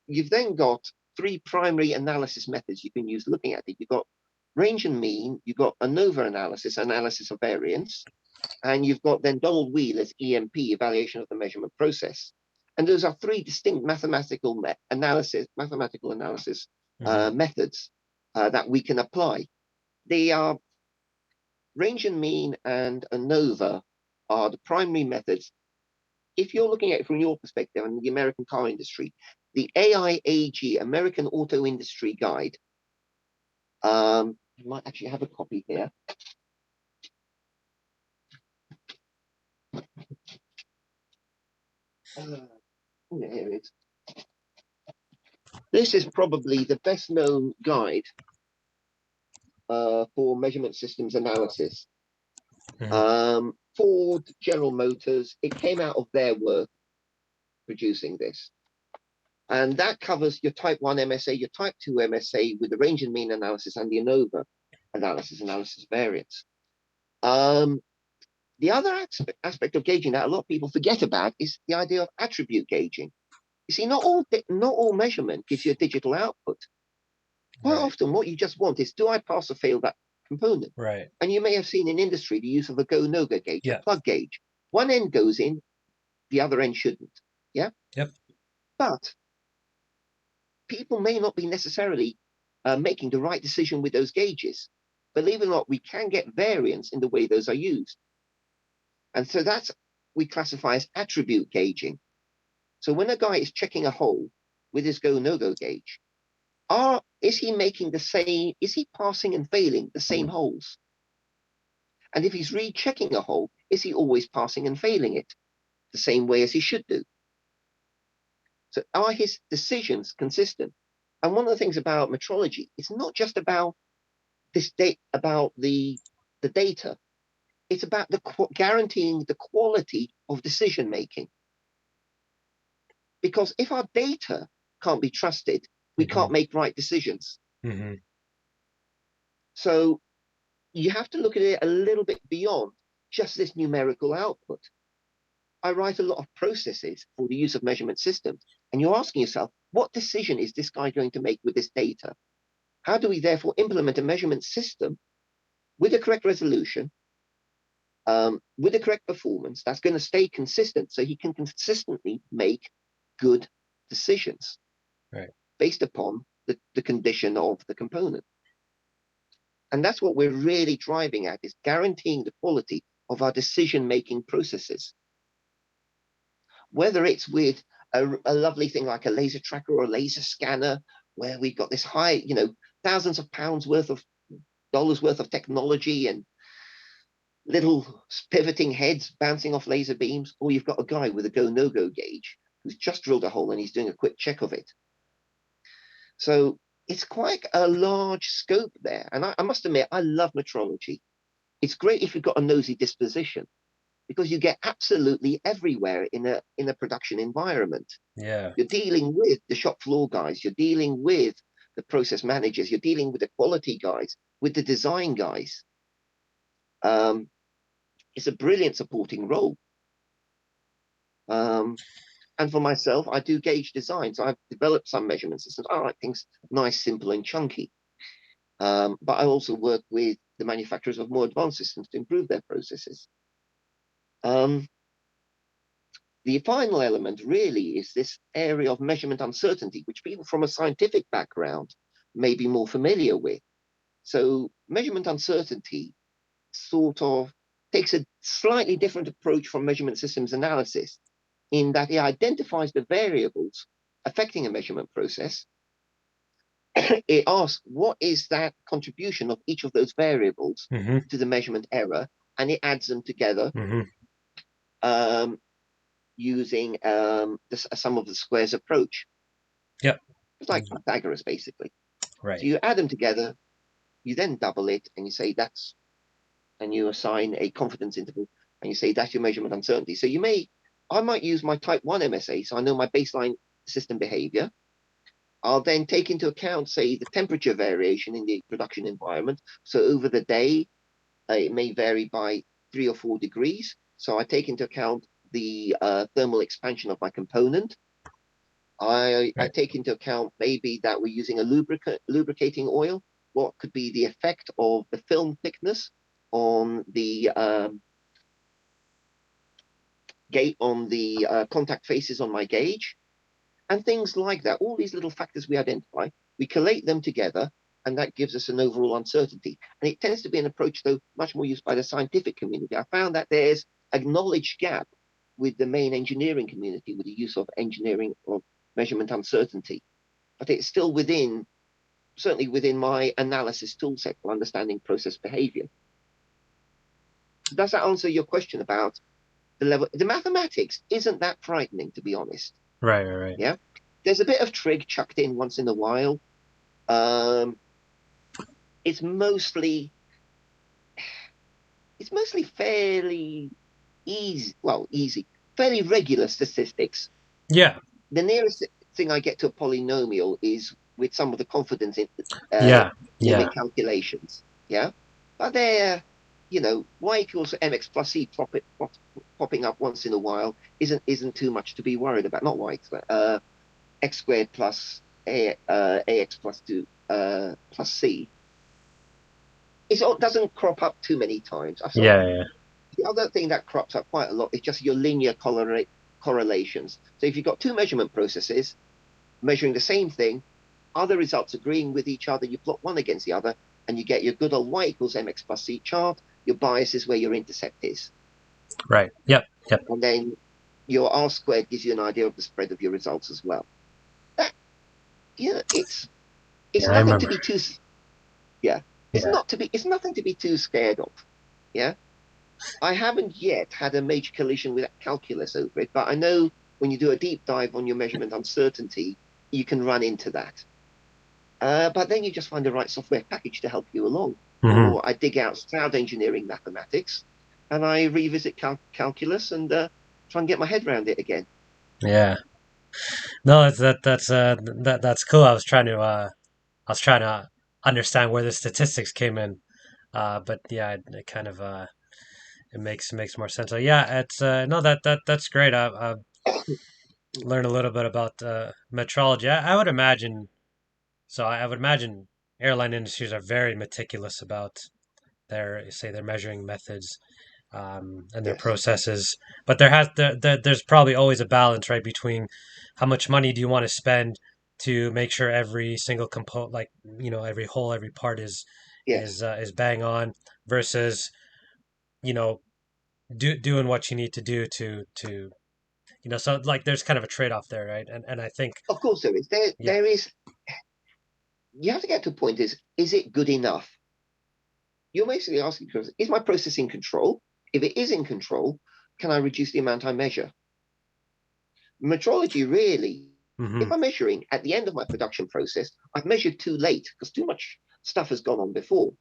you've then got 3 primary analysis methods you can use looking at it. You've got range and mean, you've got ANOVA analysis of variance, and you've got then Donald Wheeler's EMP, evaluation of the measurement process. And those are three distinct mathematical analysis methods that we can apply. They are range and mean and ANOVA are the primary methods. If you're looking at it from your perspective and the American car industry, the AIAG, American Auto Industry Guide, I might actually have a copy here. Here it is. This is probably the best known guide for measurement systems analysis. Ford, General Motors, it came out of their work producing this. And that covers your type 1 MSA, your type 2 MSA with the range and mean analysis and the ANOVA analysis variance. The other aspect of gauging that a lot of people forget about is the idea of attribute gauging. You see, not all measurement gives you a digital output. Quite often what you just want is, do I pass or fail that component? Right. And you may have seen in industry the use of a go-no-go gauge, Yeah. a plug gauge. One end goes in, the other end shouldn't. Yeah? Yep. But people may not be necessarily making the right decision with those gauges. Believe it or not, we can get variance in the way those are used. And so that's we classify as attribute gauging. So when a guy is checking a hole with his go-no-go gauge, is he making the same, is he passing and failing the same holes? And if he's rechecking a hole, is he always passing and failing it the same way as he should do? So are his decisions consistent? And one of the things about metrology, it's not just about this about the data. It's about guaranteeing the quality of decision making. Because if our data can't be trusted, we can't make right decisions. So you have to look at it a little bit beyond just this numerical output. I write a lot of processes for the use of measurement systems, and you're asking yourself, what decision is this guy going to make with this data? How do we therefore implement a measurement system with the correct resolution, with the correct performance that's going to stay consistent so he can consistently make good decisions based upon the condition of the component? And that's what we're really driving at, is guaranteeing the quality of our decision-making processes. Whether it's with a lovely thing like a laser tracker or a laser scanner, where we've got this high, thousands of pounds worth of dollars worth of technology and little pivoting heads bouncing off laser beams, or you've got a guy with a go-no-go gauge who's just drilled a hole and he's doing a quick check of it. So it's quite a large scope there. And I must admit, I love metrology. It's great if you've got a nosy disposition, because you get absolutely everywhere in a production environment. Yeah. You're dealing with the shop floor guys, you're dealing with the process managers, you're dealing with the quality guys, with the design guys. It's a brilliant supporting role. And for myself, I do gauge design. So I've developed some measurement systems. I like things nice, simple, and chunky. But I also work with the manufacturers of more advanced systems to improve their processes. The final element really is this area of measurement uncertainty, which people from a scientific background may be more familiar with. So measurement uncertainty sort of takes a slightly different approach from measurement systems analysis, in that it identifies the variables affecting a measurement process. It asks, what is that contribution of each of those variables to the measurement error, and it adds them together using the sum of the squares approach. Yep. It's like Pythagoras, basically. Right. So you add them together, you then double it, and you say and you assign a confidence interval, and you say that's your measurement uncertainty. So I might use my type 1 MSA, so I know my baseline system behavior. I'll then take into account, say, the temperature variation in the production environment. So over the day, it may vary by 3 or 4 degrees. So I take into account the thermal expansion of my component. I take into account maybe that we're using a lubricating oil. What could be the effect of the film thickness on the gate on the contact faces on my gauge, and things like that. All these little factors we identify, we collate them together, and that gives us an overall uncertainty. And it tends to be an approach, though, much more used by the scientific community. I found that there's a knowledge gap with the main engineering community with the use of engineering or measurement uncertainty. But it's still within, certainly within my analysis toolset for understanding process behavior. Does that answer your question about the level? The mathematics isn't that frightening, to be honest. Right. Yeah. There's a bit of trig chucked in once in a while. It's mostly fairly easy. Well, easy, fairly regular statistics. Yeah. The nearest thing I get to a polynomial is with some of the confidence in Yeah. limit calculations. Yeah, but they're, y equals mx plus c popping up once in a while isn't too much to be worried about. Not y, x squared plus ax plus 2 plus c. It doesn't crop up too many times. Yeah. The other thing that crops up quite a lot is just your linear correlations. So if you've got two measurement processes measuring the same thing, other results agreeing with each other, you plot one against the other, and you get your good old y equals mx plus c chart. Your bias is where your intercept is. Right. Yep. And then your R squared gives you an idea of the spread of your results as well. That, it's nothing to be too, it's nothing to be too scared of. Yeah. I haven't yet had a major collision with calculus over it, but I know when you do a deep dive on your measurement uncertainty, you can run into that. But then you just find the right software package to help you along. Mm-hmm. Or I dig out cloud engineering mathematics, and I revisit calculus and try and get my head around it again. Yeah. No, that's cool. I was trying to understand where the statistics came in, but yeah, it kind of it makes more sense. So yeah, it's no that's great. I've learned a little bit about metrology. I would imagine. So I would imagine airline industries are very meticulous about their measuring methods and their Yes. processes. But there's probably always a balance, right, between how much money do you want to spend to make sure every single component, like every hole, every part Yes. is bang on, versus you know doing what you need to do to so like there's kind of a trade off there, right? And I think Of course there is. yeah. There is. You have to get to a point: is it good enough? You're basically asking, is my process in control? If it is in control, can I reduce the amount I measure? Metrology really, Hmm. if I'm measuring at the end of my production process, I've measured too late because too much stuff has gone on before.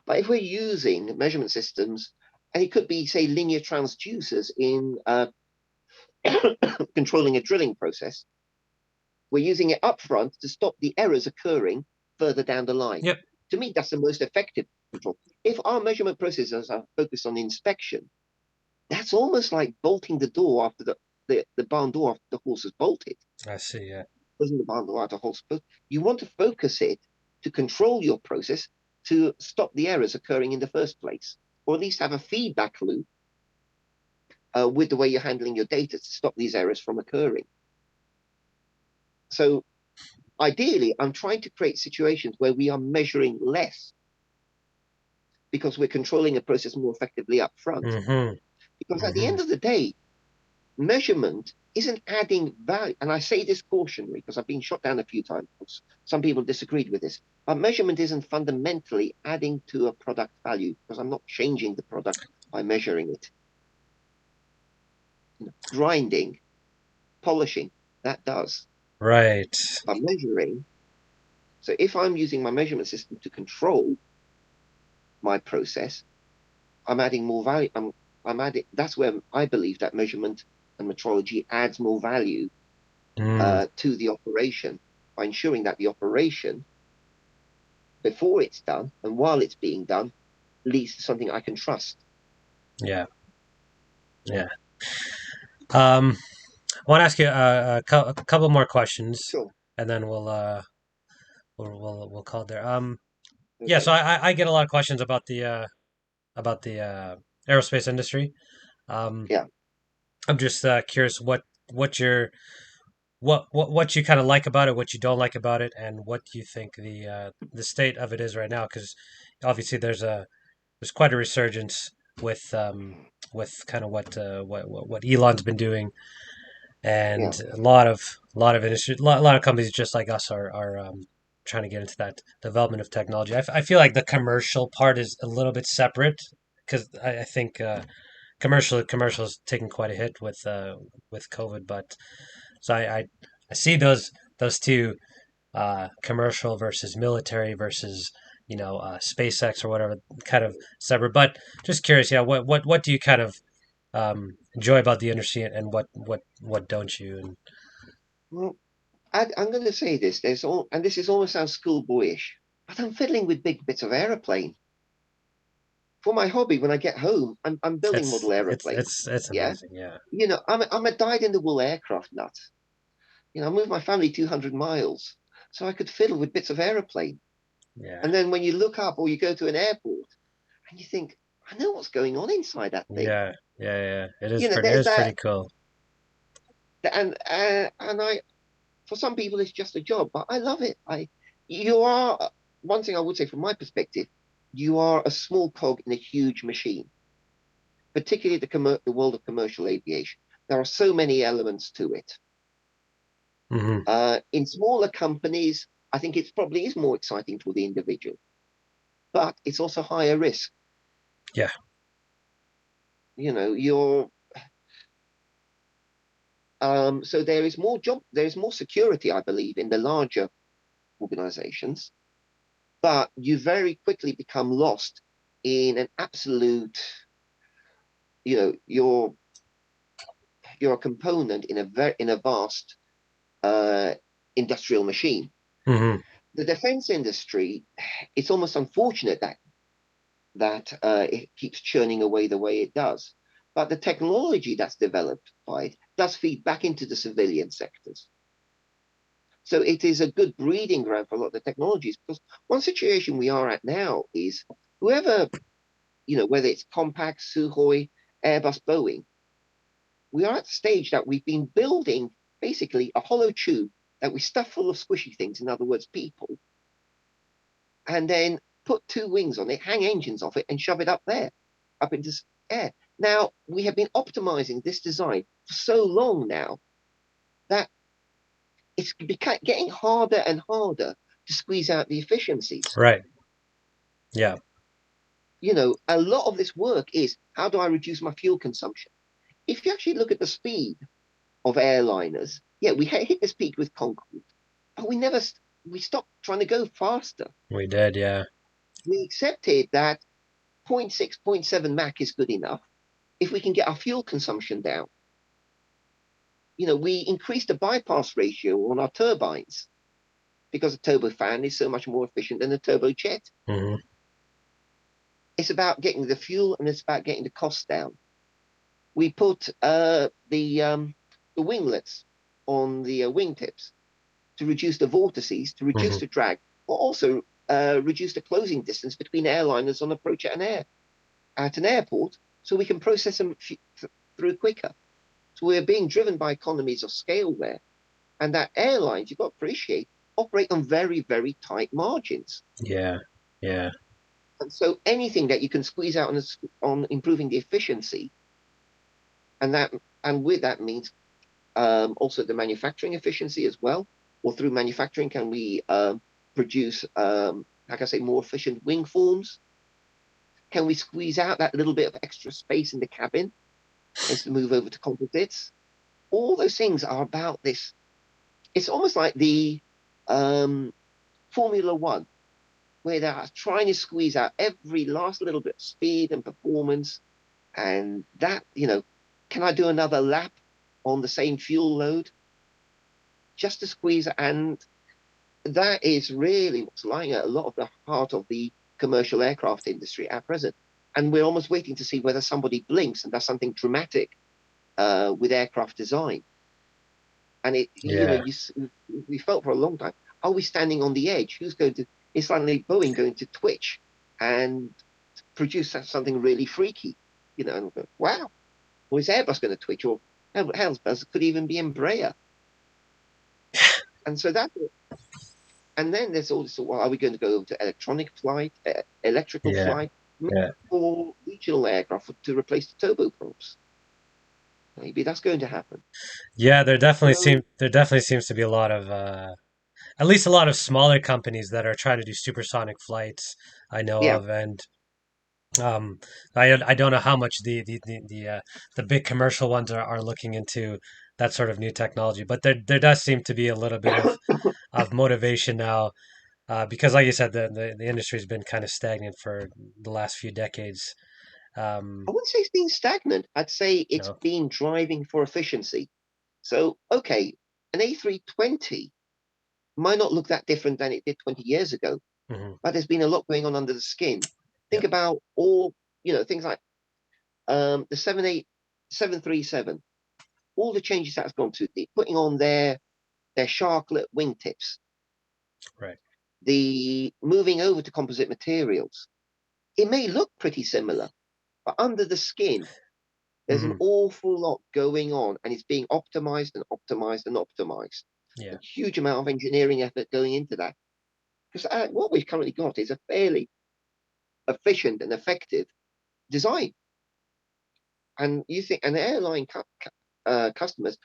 But if we're using measurement systems, and it could be, say, linear transducers in controlling a drilling process, we're using it upfront to stop the errors occurring further down the line. Yep. To me, that's the most effective control. If our measurement processes are focused on inspection, that's almost like bolting the door after the barn door after the horse is bolted. I see. Yeah. Closing the barn door after the horse, but you want to focus it to control your process to stop the errors occurring in the first place, or at least have a feedback loop with the way you're handling your data to stop these errors from occurring. So ideally, I'm trying to create situations where we are measuring less because we're controlling a process more effectively up front. Mm-hmm. Because at the end of the day, measurement isn't adding value. And I say this cautionary because I've been shot down a few times. Some people disagreed with this. But measurement isn't fundamentally adding to a product value because I'm not changing the product by measuring it. Grinding, polishing, that does. Right. But measuring, so if I'm using my measurement system to control my process, I'm adding more value. I'm adding. That's where I believe that measurement and metrology adds more value to the operation by ensuring that the operation, before it's done and while it's being done, leads to something I can trust. Yeah. Yeah. I want to ask you a couple more questions, Sure. and then we'll call it there. Yeah. Okay. So I get a lot of questions about the aerospace industry. Um, Yeah. I'm just curious what your what you kind of like about it, what you don't like about it, and what you think the state of it is right now. Because obviously there's quite a resurgence with kind of what Elon's been doing, Yeah. and a lot of industry, lot of companies just like us are trying to get into that development of technology. I feel like the commercial part is a little bit separate because I think commercials taking quite a hit with COVID, but so I see those two commercial versus military versus SpaceX or whatever kind of separate. But just curious, yeah, what do you kind of enjoy about the industry and what don't you? And Well, I'm going to say this. There's all, and this is almost sounds schoolboyish, but I'm fiddling with big bits of aeroplane for my hobby. When I get home, I'm building it's model it's aeroplanes. it's it's Yeah, amazing, yeah, I'm a dyed-in-the-wool aircraft nut. I moved my family 200 miles, so I could fiddle with bits of aeroplane. yeah, And then when you look up or you go to an airport and you think, I know what's going on inside that thing. yeah. It There's is that, pretty cool. and I, for some people, it's just a job, but I love it. You are one thing I would say from my perspective, you are a small cog in a huge machine, particularly the world of commercial aviation. There are so many elements to it. Hmm. In smaller companies, I think it probably is more exciting for the individual, but it's also higher risk. Yeah. You're so there is more security, I believe, in the larger organizations, but you very quickly become lost in an absolute, you're a component in a vast uh, industrial machine. Hmm. The defense industry, it's almost unfortunate that it keeps churning away the way it does. But the technology that's developed by it does feed back into the civilian sectors. So it is a good breeding ground for a lot of the technologies. Because one situation we are at now is whoever, whether it's Compaq, Sukhoi, Airbus, Boeing, we are at the stage that we've been building basically a hollow tube that we stuff full of squishy things, in other words, people, and then put two wings on it, hang engines off it, and shove it up there, up into air. Now, we have been optimizing this design for so long now that it's getting harder and harder to squeeze out the efficiencies. Right. Yeah. A lot of this work is how do I reduce my fuel consumption? If you actually look at the speed of airliners, yeah, we hit this peak with Concorde, but we stopped trying to go faster. We did. Yeah. We accepted that zero point 0.6, zero point 0.7 Mach is good enough if we can get our fuel consumption down. We increased the bypass ratio on our turbines because a turbofan is so much more efficient than a turbojet. Hmm. It's about getting the fuel and it's about getting the costs down. We put the winglets on the wingtips to reduce the vortices, to reduce Hmm. the drag, but also reduce the closing distance between airliners on approach at an airport, so we can process them through quicker. So we're being driven by economies of scale there, and that airlines, you've got to appreciate, operate on very, very tight margins. Yeah. Yeah. And so anything that you can squeeze out on improving the efficiency, and with that means also the manufacturing efficiency as well. Or through manufacturing, can we produce, like I say, more efficient wing forms? Can we squeeze out that little bit of extra space in the cabin as to move over to composites? All those things are about this. It's almost like the um, Formula One, where they are trying to squeeze out every last little bit of speed and performance. And that, can I do another lap on the same fuel load just to squeeze? And that is really what's lying at a lot of the heart of the commercial aircraft industry at present. And we're almost waiting to see whether somebody blinks and does something dramatic with aircraft design. And Yeah. we felt for a long time, are we standing on the edge? Is suddenly Boeing going to twitch and produce something really freaky? And we'll go, wow, or is Airbus going to twitch? Or Hell, could even be Embraer. And so that, and then there's all this, well, are we going to go over to electronic flight, electrical Yeah, flight, yeah, or regional aircraft to replace the turboprops? Maybe that's going to happen. yeah. So, There definitely seems to be a lot of at least a lot of smaller companies that are trying to do supersonic flights. I know yeah, of, and um, I don't know how much the big commercial ones are looking into that sort of new technology, but there does seem to be a little bit of motivation now. Because, like you said, the industry has been kind of stagnant for the last few decades. I wouldn't say it's been stagnant. I'd say it's No. been driving for efficiency. So, okay, an A320 might not look that different than it did 20 years ago, Hmm. but there's been a lot going on under the skin. Think Yep. about things like the 737, all the changes that's gone to, the putting on their sharklet wingtips, Right. the moving over to composite materials. It may look pretty similar, but under the skin, there's an Hmm. awful lot going on, and it's being optimized and optimized and optimized. A Yeah. huge amount of engineering effort going into that. Because what we've currently got is a fairly efficient and effective design. And you think, and the airline customers,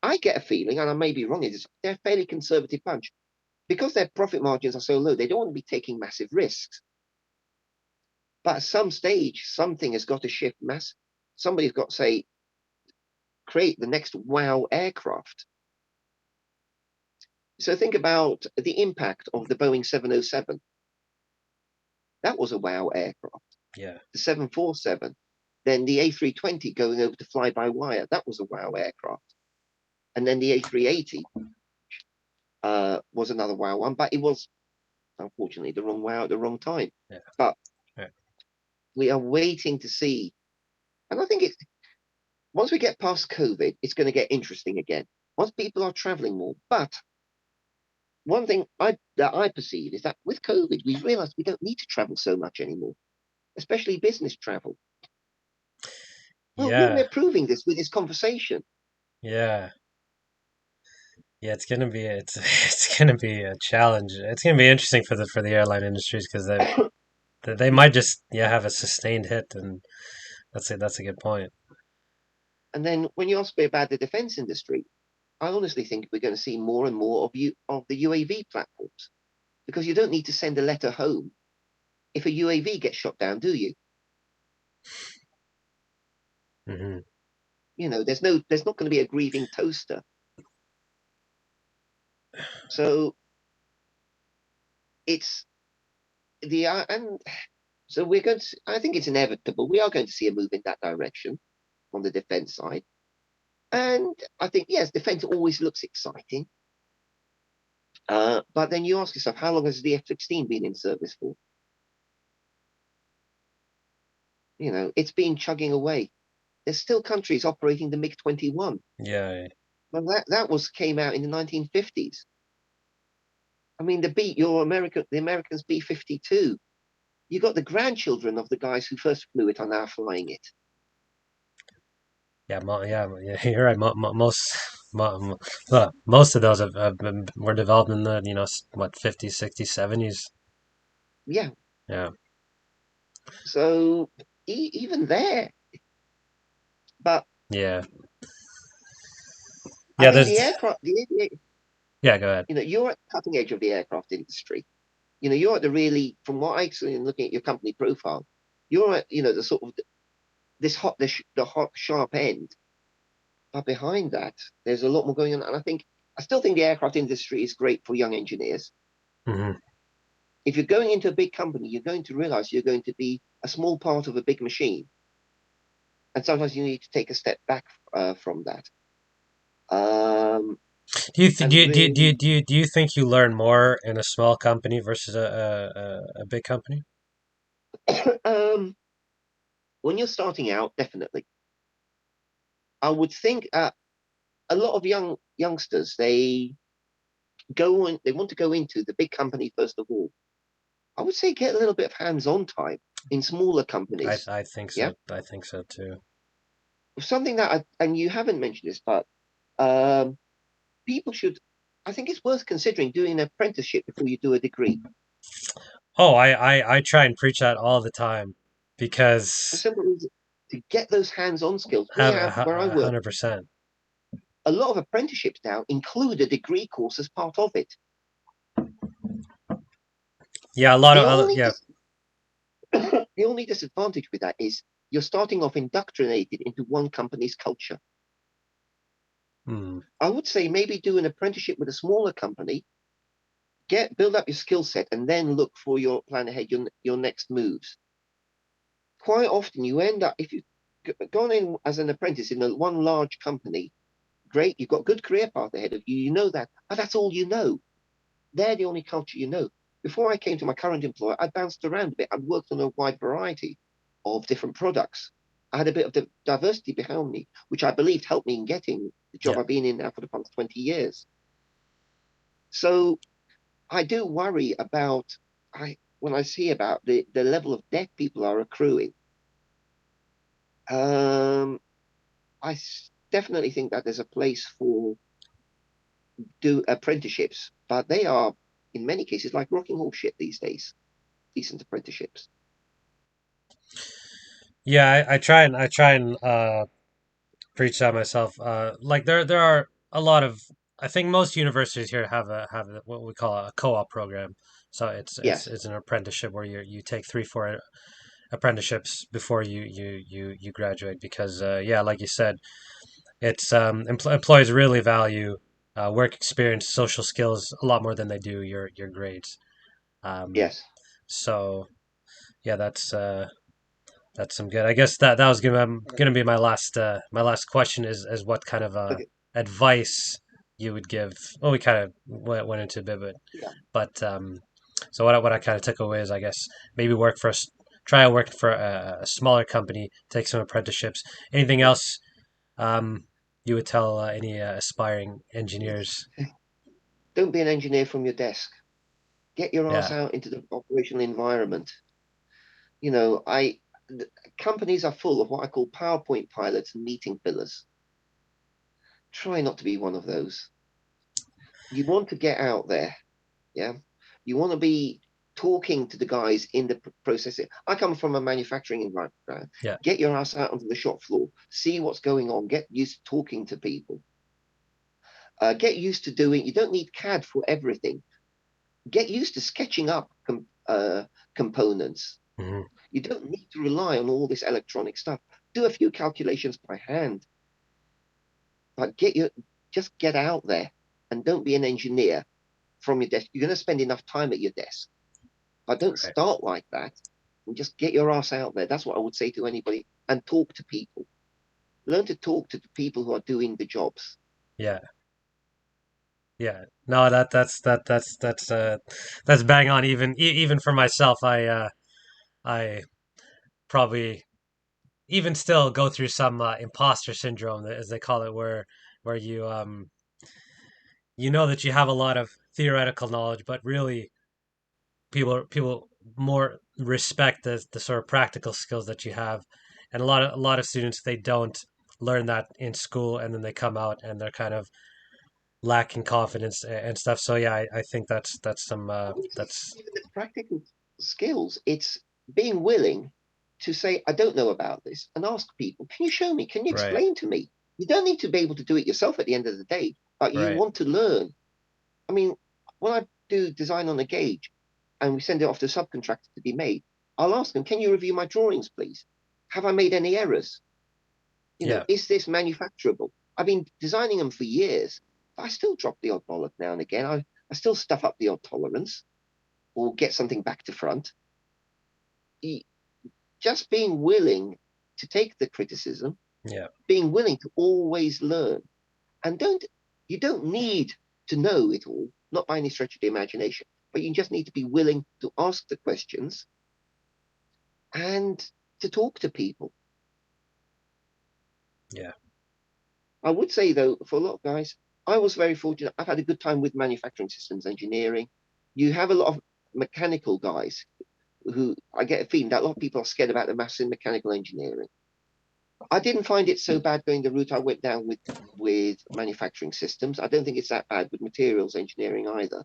I get a feeling, and I may be wrong, is they're a fairly conservative bunch because their profit margins are so low. They don't want to be taking massive risks. But at some stage, something has got to shift mass. Somebody's got to say, create the next wow aircraft. So think about the impact of the Boeing 707. That was a wow aircraft. Yeah. The 747, then the A320 going over to fly by wire. That was a wow aircraft. And then the A380 was another wow one, but it was unfortunately the wrong wow at the wrong time. Yeah. But Yeah. we are waiting to see. And I think it's once we get past COVID, it's going to get interesting again. Once people are traveling more. But one thing that I perceive is that with COVID, we've realized we don't need to travel so much anymore, especially business travel. Well, Yeah. we're proving this with this conversation. Yeah. Yeah. It's gonna be a challenge. It's gonna be interesting for the airline industries because they might just have a sustained hit, and that's a good point. And then when you ask me about the defense industry, I honestly think we're going to see more and more of the UAV platforms because you don't need to send a letter home if a UAV gets shot down, do you? Hmm. There's not going to be a grieving toaster. So it's and so we're going to. I think it's inevitable. We are going to see a move in that direction on the defense side. And I think, yes, defense always looks exciting. But then you ask yourself, how long has the F-16 been in service for? It's been chugging away. There's still countries operating the MiG-21. Yeah. Well, that came out in the 1950s. I mean, the Americans B-52. You got the grandchildren of the guys who first flew it are now flying it. Yeah, you're right. Most of those were developed in the what 50s, 60s, 70s. Yeah. Yeah, So even there, but yeah, I yeah. think There's the aircraft, yeah. Go ahead. you're at the cutting edge of the aircraft industry. You're at the really, from what I see in looking at your company profile, you're at, the sort of the hot, sharp end. But behind that, there's a lot more going on. And I still think the aircraft industry is great for young engineers. Hmm. If you're going into a big company, you're going to realize you're going to be a small part of a big machine. And sometimes you need to take a step back from that. Um, Do and you, do you, do you, really, do you do you think you learn more in a small company versus a big company? um, when you're starting out, definitely. I would think a lot of youngsters, they want to go into the big company first of all. I would say get a little bit of hands-on time in smaller companies. I think Yeah. so. I think so too. something that and you haven't mentioned this, but um, people should. I think it's worth considering doing an apprenticeship before you do a degree. Oh, I try and preach that all the time For because simple reason, to get those hands-on skills. We have have where I work. 100%. A lot of apprenticeships now include a degree course as part of it. Yeah, a lot The of only yeah. the only disadvantage with that is you're starting off indoctrinated into one company's culture. Hmm. I would say maybe do an apprenticeship with a smaller company, build up your skill set, and then look for your plan ahead, your next moves. Quite often you end up, if you've gone in as an apprentice in one large company, great, you've got good career path ahead of you, you know that, but that's all you know. They're the only culture you know. Before I came to my current employer, I bounced around a bit. I'd worked on a wide variety of different products. I had a bit of diversity behind me, which I believed helped me in getting the job Yeah. I've been in now for the past 20 years. So I do worry about when I see about the level of debt people are accruing. I definitely think that there's a place for do apprenticeships, but they are in many cases like rocking horse shit these days. Decent apprenticeships. Yeah, I try and preach that myself. Like there are a lot of, I think most universities here have what we call a co-op program. So Yes, it's an apprenticeship where you take 3 4 apprenticeships before you graduate because yeah, like you said, it's employers really value work experience, social skills a lot more than they do your grades. Um, yes. so yeah, that's some good. I guess that was gonna be my last question is what kind of Okay. advice you would give. Well, we kind of went into a bit, Yeah. but so what I kind of took away is I guess maybe try to work for a smaller company, take some apprenticeships. Anything Yeah. else you would tell any aspiring engineers? Don't be an engineer from your desk. Get your ass Yeah, out into the operational environment. You know, companies are full of what I call PowerPoint pilots and meeting fillers. Try not to be one of those. You want to get out there. Yeah. You want to be talking to the guys in the processing. I come from a manufacturing environment. yeah, Get your ass out onto the shop floor, see what's going on, get used to talking to people. Get used to doing, you don't need CAD for everything. Get used to sketching up components. hmm, You don't need to rely on all this electronic stuff. Do a few calculations by hand, but just get out there and don't be an engineer from your desk. You're going to spend enough time at your desk, but don't right, start like that and just get your ass out there. That's what I would say to anybody and talk to people. Learn to talk to the people who are doing the jobs. yeah. Yeah, no, that's bang on. Even for myself, I probably even still go through some imposter syndrome, as they call it, where you know that you have a lot of theoretical knowledge, but really people more respect the sort of practical skills that you have, and a lot of students they don't learn that in school, and then they come out and they're kind of lacking confidence and stuff. So yeah, I think that's some I would say it's that's not even the practical skills. It's being willing to say, I don't know about this, and ask people, can you show me? Can you right, explain to me? You don't need to be able to do it yourself at the end of the day, but you right. want to learn. I mean, when I do design on a gauge and we send it off to a subcontractor to be made, I'll ask them, can you review my drawings, please? Have I made any errors? You know, Yeah, is this manufacturable? I've been designing them for years, but I still drop the odd bollock now and again. I still stuff up the odd tolerance or get something back to front. Just being willing to take the criticism, yeah, being willing to always learn, and you don't need to know it all, not by any stretch of the imagination, but you just need to be willing to ask the questions and to talk to people. yeah, I would say though, for a lot of guys, I was very fortunate. I've had a good time with manufacturing systems engineering. You have a lot of mechanical guys who I get a feeling that a lot of people are scared about the maths in mechanical engineering. I didn't find it so bad going the route I went down with manufacturing systems. I don't think it's that bad with materials engineering either.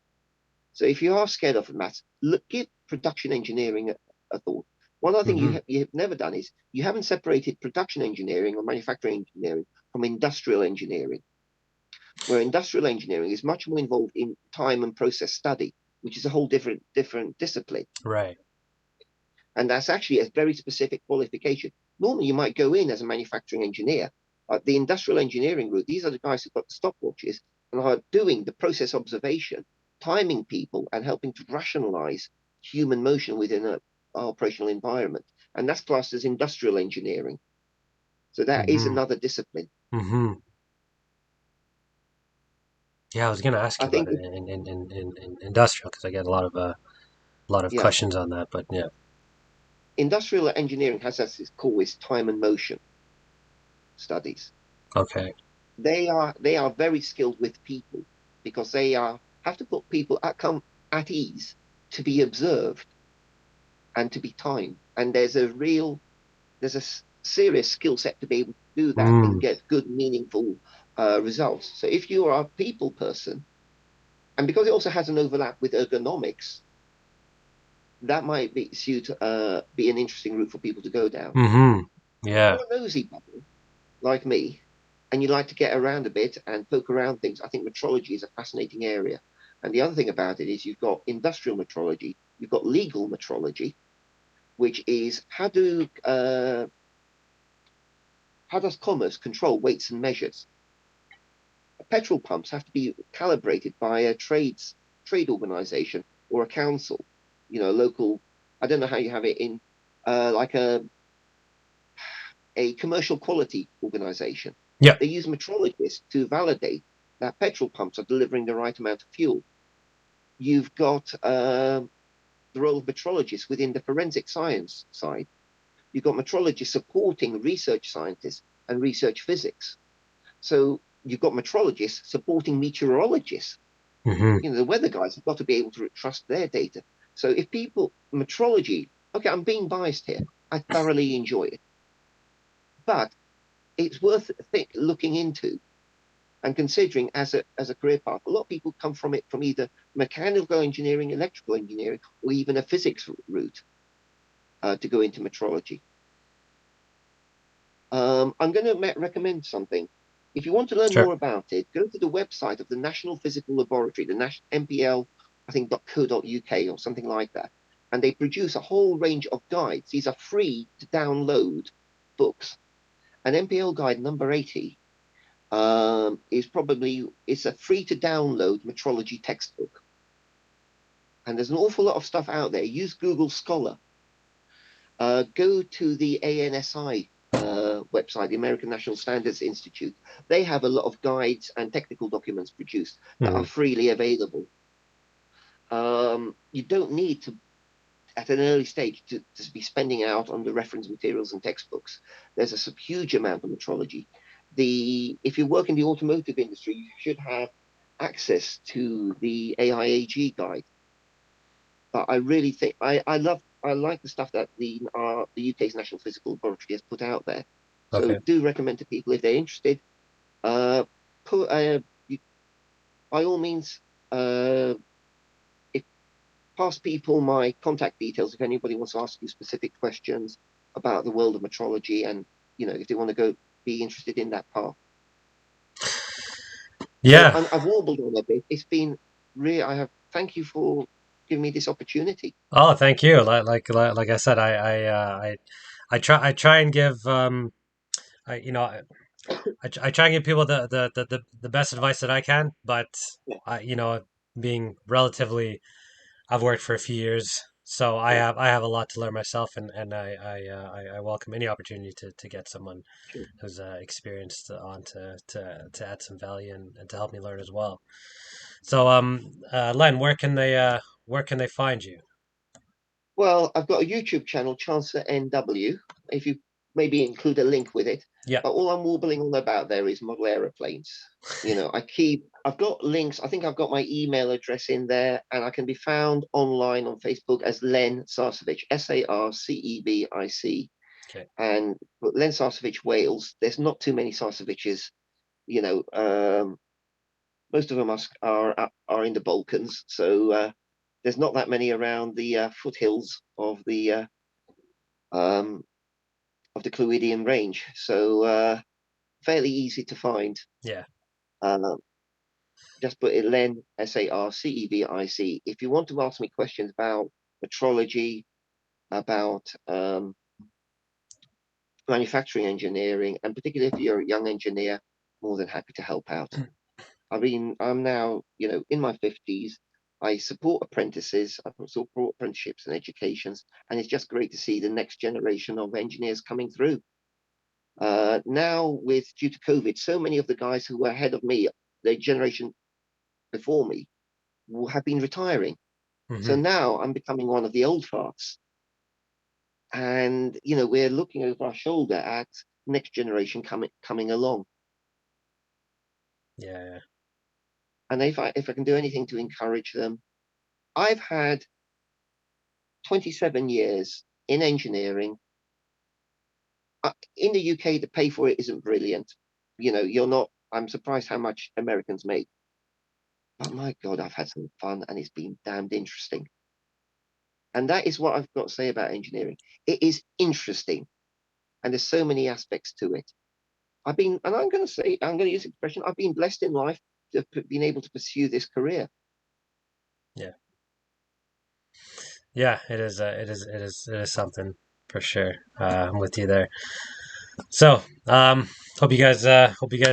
So if you are scared of maths, look, give production engineering a thought. One other thing Hmm. you have never done is you haven't separated production engineering or manufacturing engineering from industrial engineering, where industrial engineering is much more involved in time and process study, which is a whole different discipline. Right. And that's actually a very specific qualification. Normally, you might go in as a manufacturing engineer. The industrial engineering route, these are the guys who've got the stopwatches and are doing the process observation, timing people, and helping to rationalize human motion within an operational environment. And that's classed as industrial engineering. So that is Hmm. another discipline. Hmm. Yeah, I was going to ask I you about think, it in industrial because I get a lot of yeah, questions on that. But yeah. industrial engineering has as its core is time and motion studies. Okay. They are very skilled with people because they have to put people at ease to be observed and to be timed. And there's a serious skill set to be able to do that and Mm. get good, meaningful results. So if you are a people person, and because it also has an overlap with ergonomics, that might be an interesting route for people to go down. Hmm. If Yeah. you're a nosy bubble like me, and you like to get around a bit and poke around things, I think metrology is a fascinating area. And the other thing about it is you've got industrial metrology, you've got legal metrology, which is how does commerce control weights and measures? Petrol pumps have to be calibrated by a trade organization or a council, local. I don't know how you have it in like a commercial quality organization. Yeah. They use metrologists to validate that petrol pumps are delivering the right amount of fuel. You've got the role of metrologists within the forensic science side. You've got metrologists supporting research scientists and research physics. So you've got metrologists supporting meteorologists. Hmm. The weather guys have got to be able to trust their data. So if metrology, okay, I'm being biased here. I thoroughly enjoy it, but it's worth looking into and considering as a career path. A lot of people come from it from either mechanical engineering, electrical engineering, or even a physics route to go into metrology. I'm going to recommend something. If you want to learn Sure. more about it, go to the website of the National Physical Laboratory, the NPL, I think .co.uk or something like that, and they produce a whole range of guides. These are free to download books. An NPL guide number 80 it's a free to download metrology textbook, and there's an awful lot of stuff out there. Use Google Scholar. Go to the ANSI website, the American National Standards Institute. They have a lot of guides and technical documents produced that are Hmm. freely available. You don't need to, at an early stage, to be spending out on the reference materials and textbooks. There's a huge amount of metrology. If you work in the automotive industry, you should have access to the AIAG guide. But I really think I like the stuff that the UK's National Physical Laboratory has put out there. So Okay. do recommend to people if they're interested. Uh, put you, by all means, uh, if pass people my contact details if anybody wants to ask you specific questions about the world of metrology and if they want to go be interested in that path. So Yeah. I've warbled on a bit. It's been really. Thank you for giving me this opportunity. Oh, thank you. Like I said, I try and give I you know I try and give people the best advice that I can, but Yeah, being relatively, I've worked for a few years, so yeah, I have a lot to learn myself, and I welcome any opportunity to get someone sure. who's experienced on to add some value and to help me learn as well. So Len, where can they find you? Well, I've got a YouTube channel, Chancellor NW. If you maybe include a link with it, Yeah. but all I'm warbling on about there is model aeroplanes. I've got links. I think I've got my email address in there, and I can be found online on Facebook as Len Sarcevic, Sarcevic. Okay. And but Len Sarsovich Wales, there's not too many Sarsoviches. You know, most of them are in the Balkans, so there's not that many around the foothills um, of the Clwydian range. So fairly easy to find. Yeah. Uh, just put it Len Sarcevic. If you want to ask me questions about metrology, about manufacturing engineering, and particularly if you're a young engineer, more than happy to help out. I'm now, in my 50s. I support apprentices, I support apprenticeships and educations, and it's just great to see the next generation of engineers coming through. Now, due to COVID, so many of the guys who were ahead of me, the generation before me, have been retiring. So Hmm. now I'm becoming one of the old farts. And, we're looking over our shoulder at next generation coming along. Yeah. And if I can do anything to encourage them, I've had 27 years in engineering. In the UK, the pay for it isn't brilliant. You're not. I'm surprised how much Americans make. But my God, I've had some fun, and it's been damned interesting. And that is what I've got to say about engineering. It is interesting, and there's so many aspects to it. And I'm going to use the expression, I've been blessed in life to have been able to pursue this career. Yeah. Yeah. It is. It is. It is. It is something for sure. I'm with you there. So, hope you guys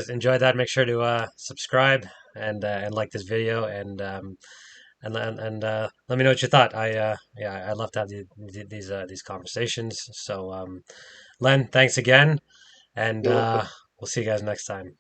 enjoyed that. Make sure to subscribe and like this video and let me know what you thought. I'd love to have these conversations. So, Len, thanks again, and You're welcome. we'll see you guys next time.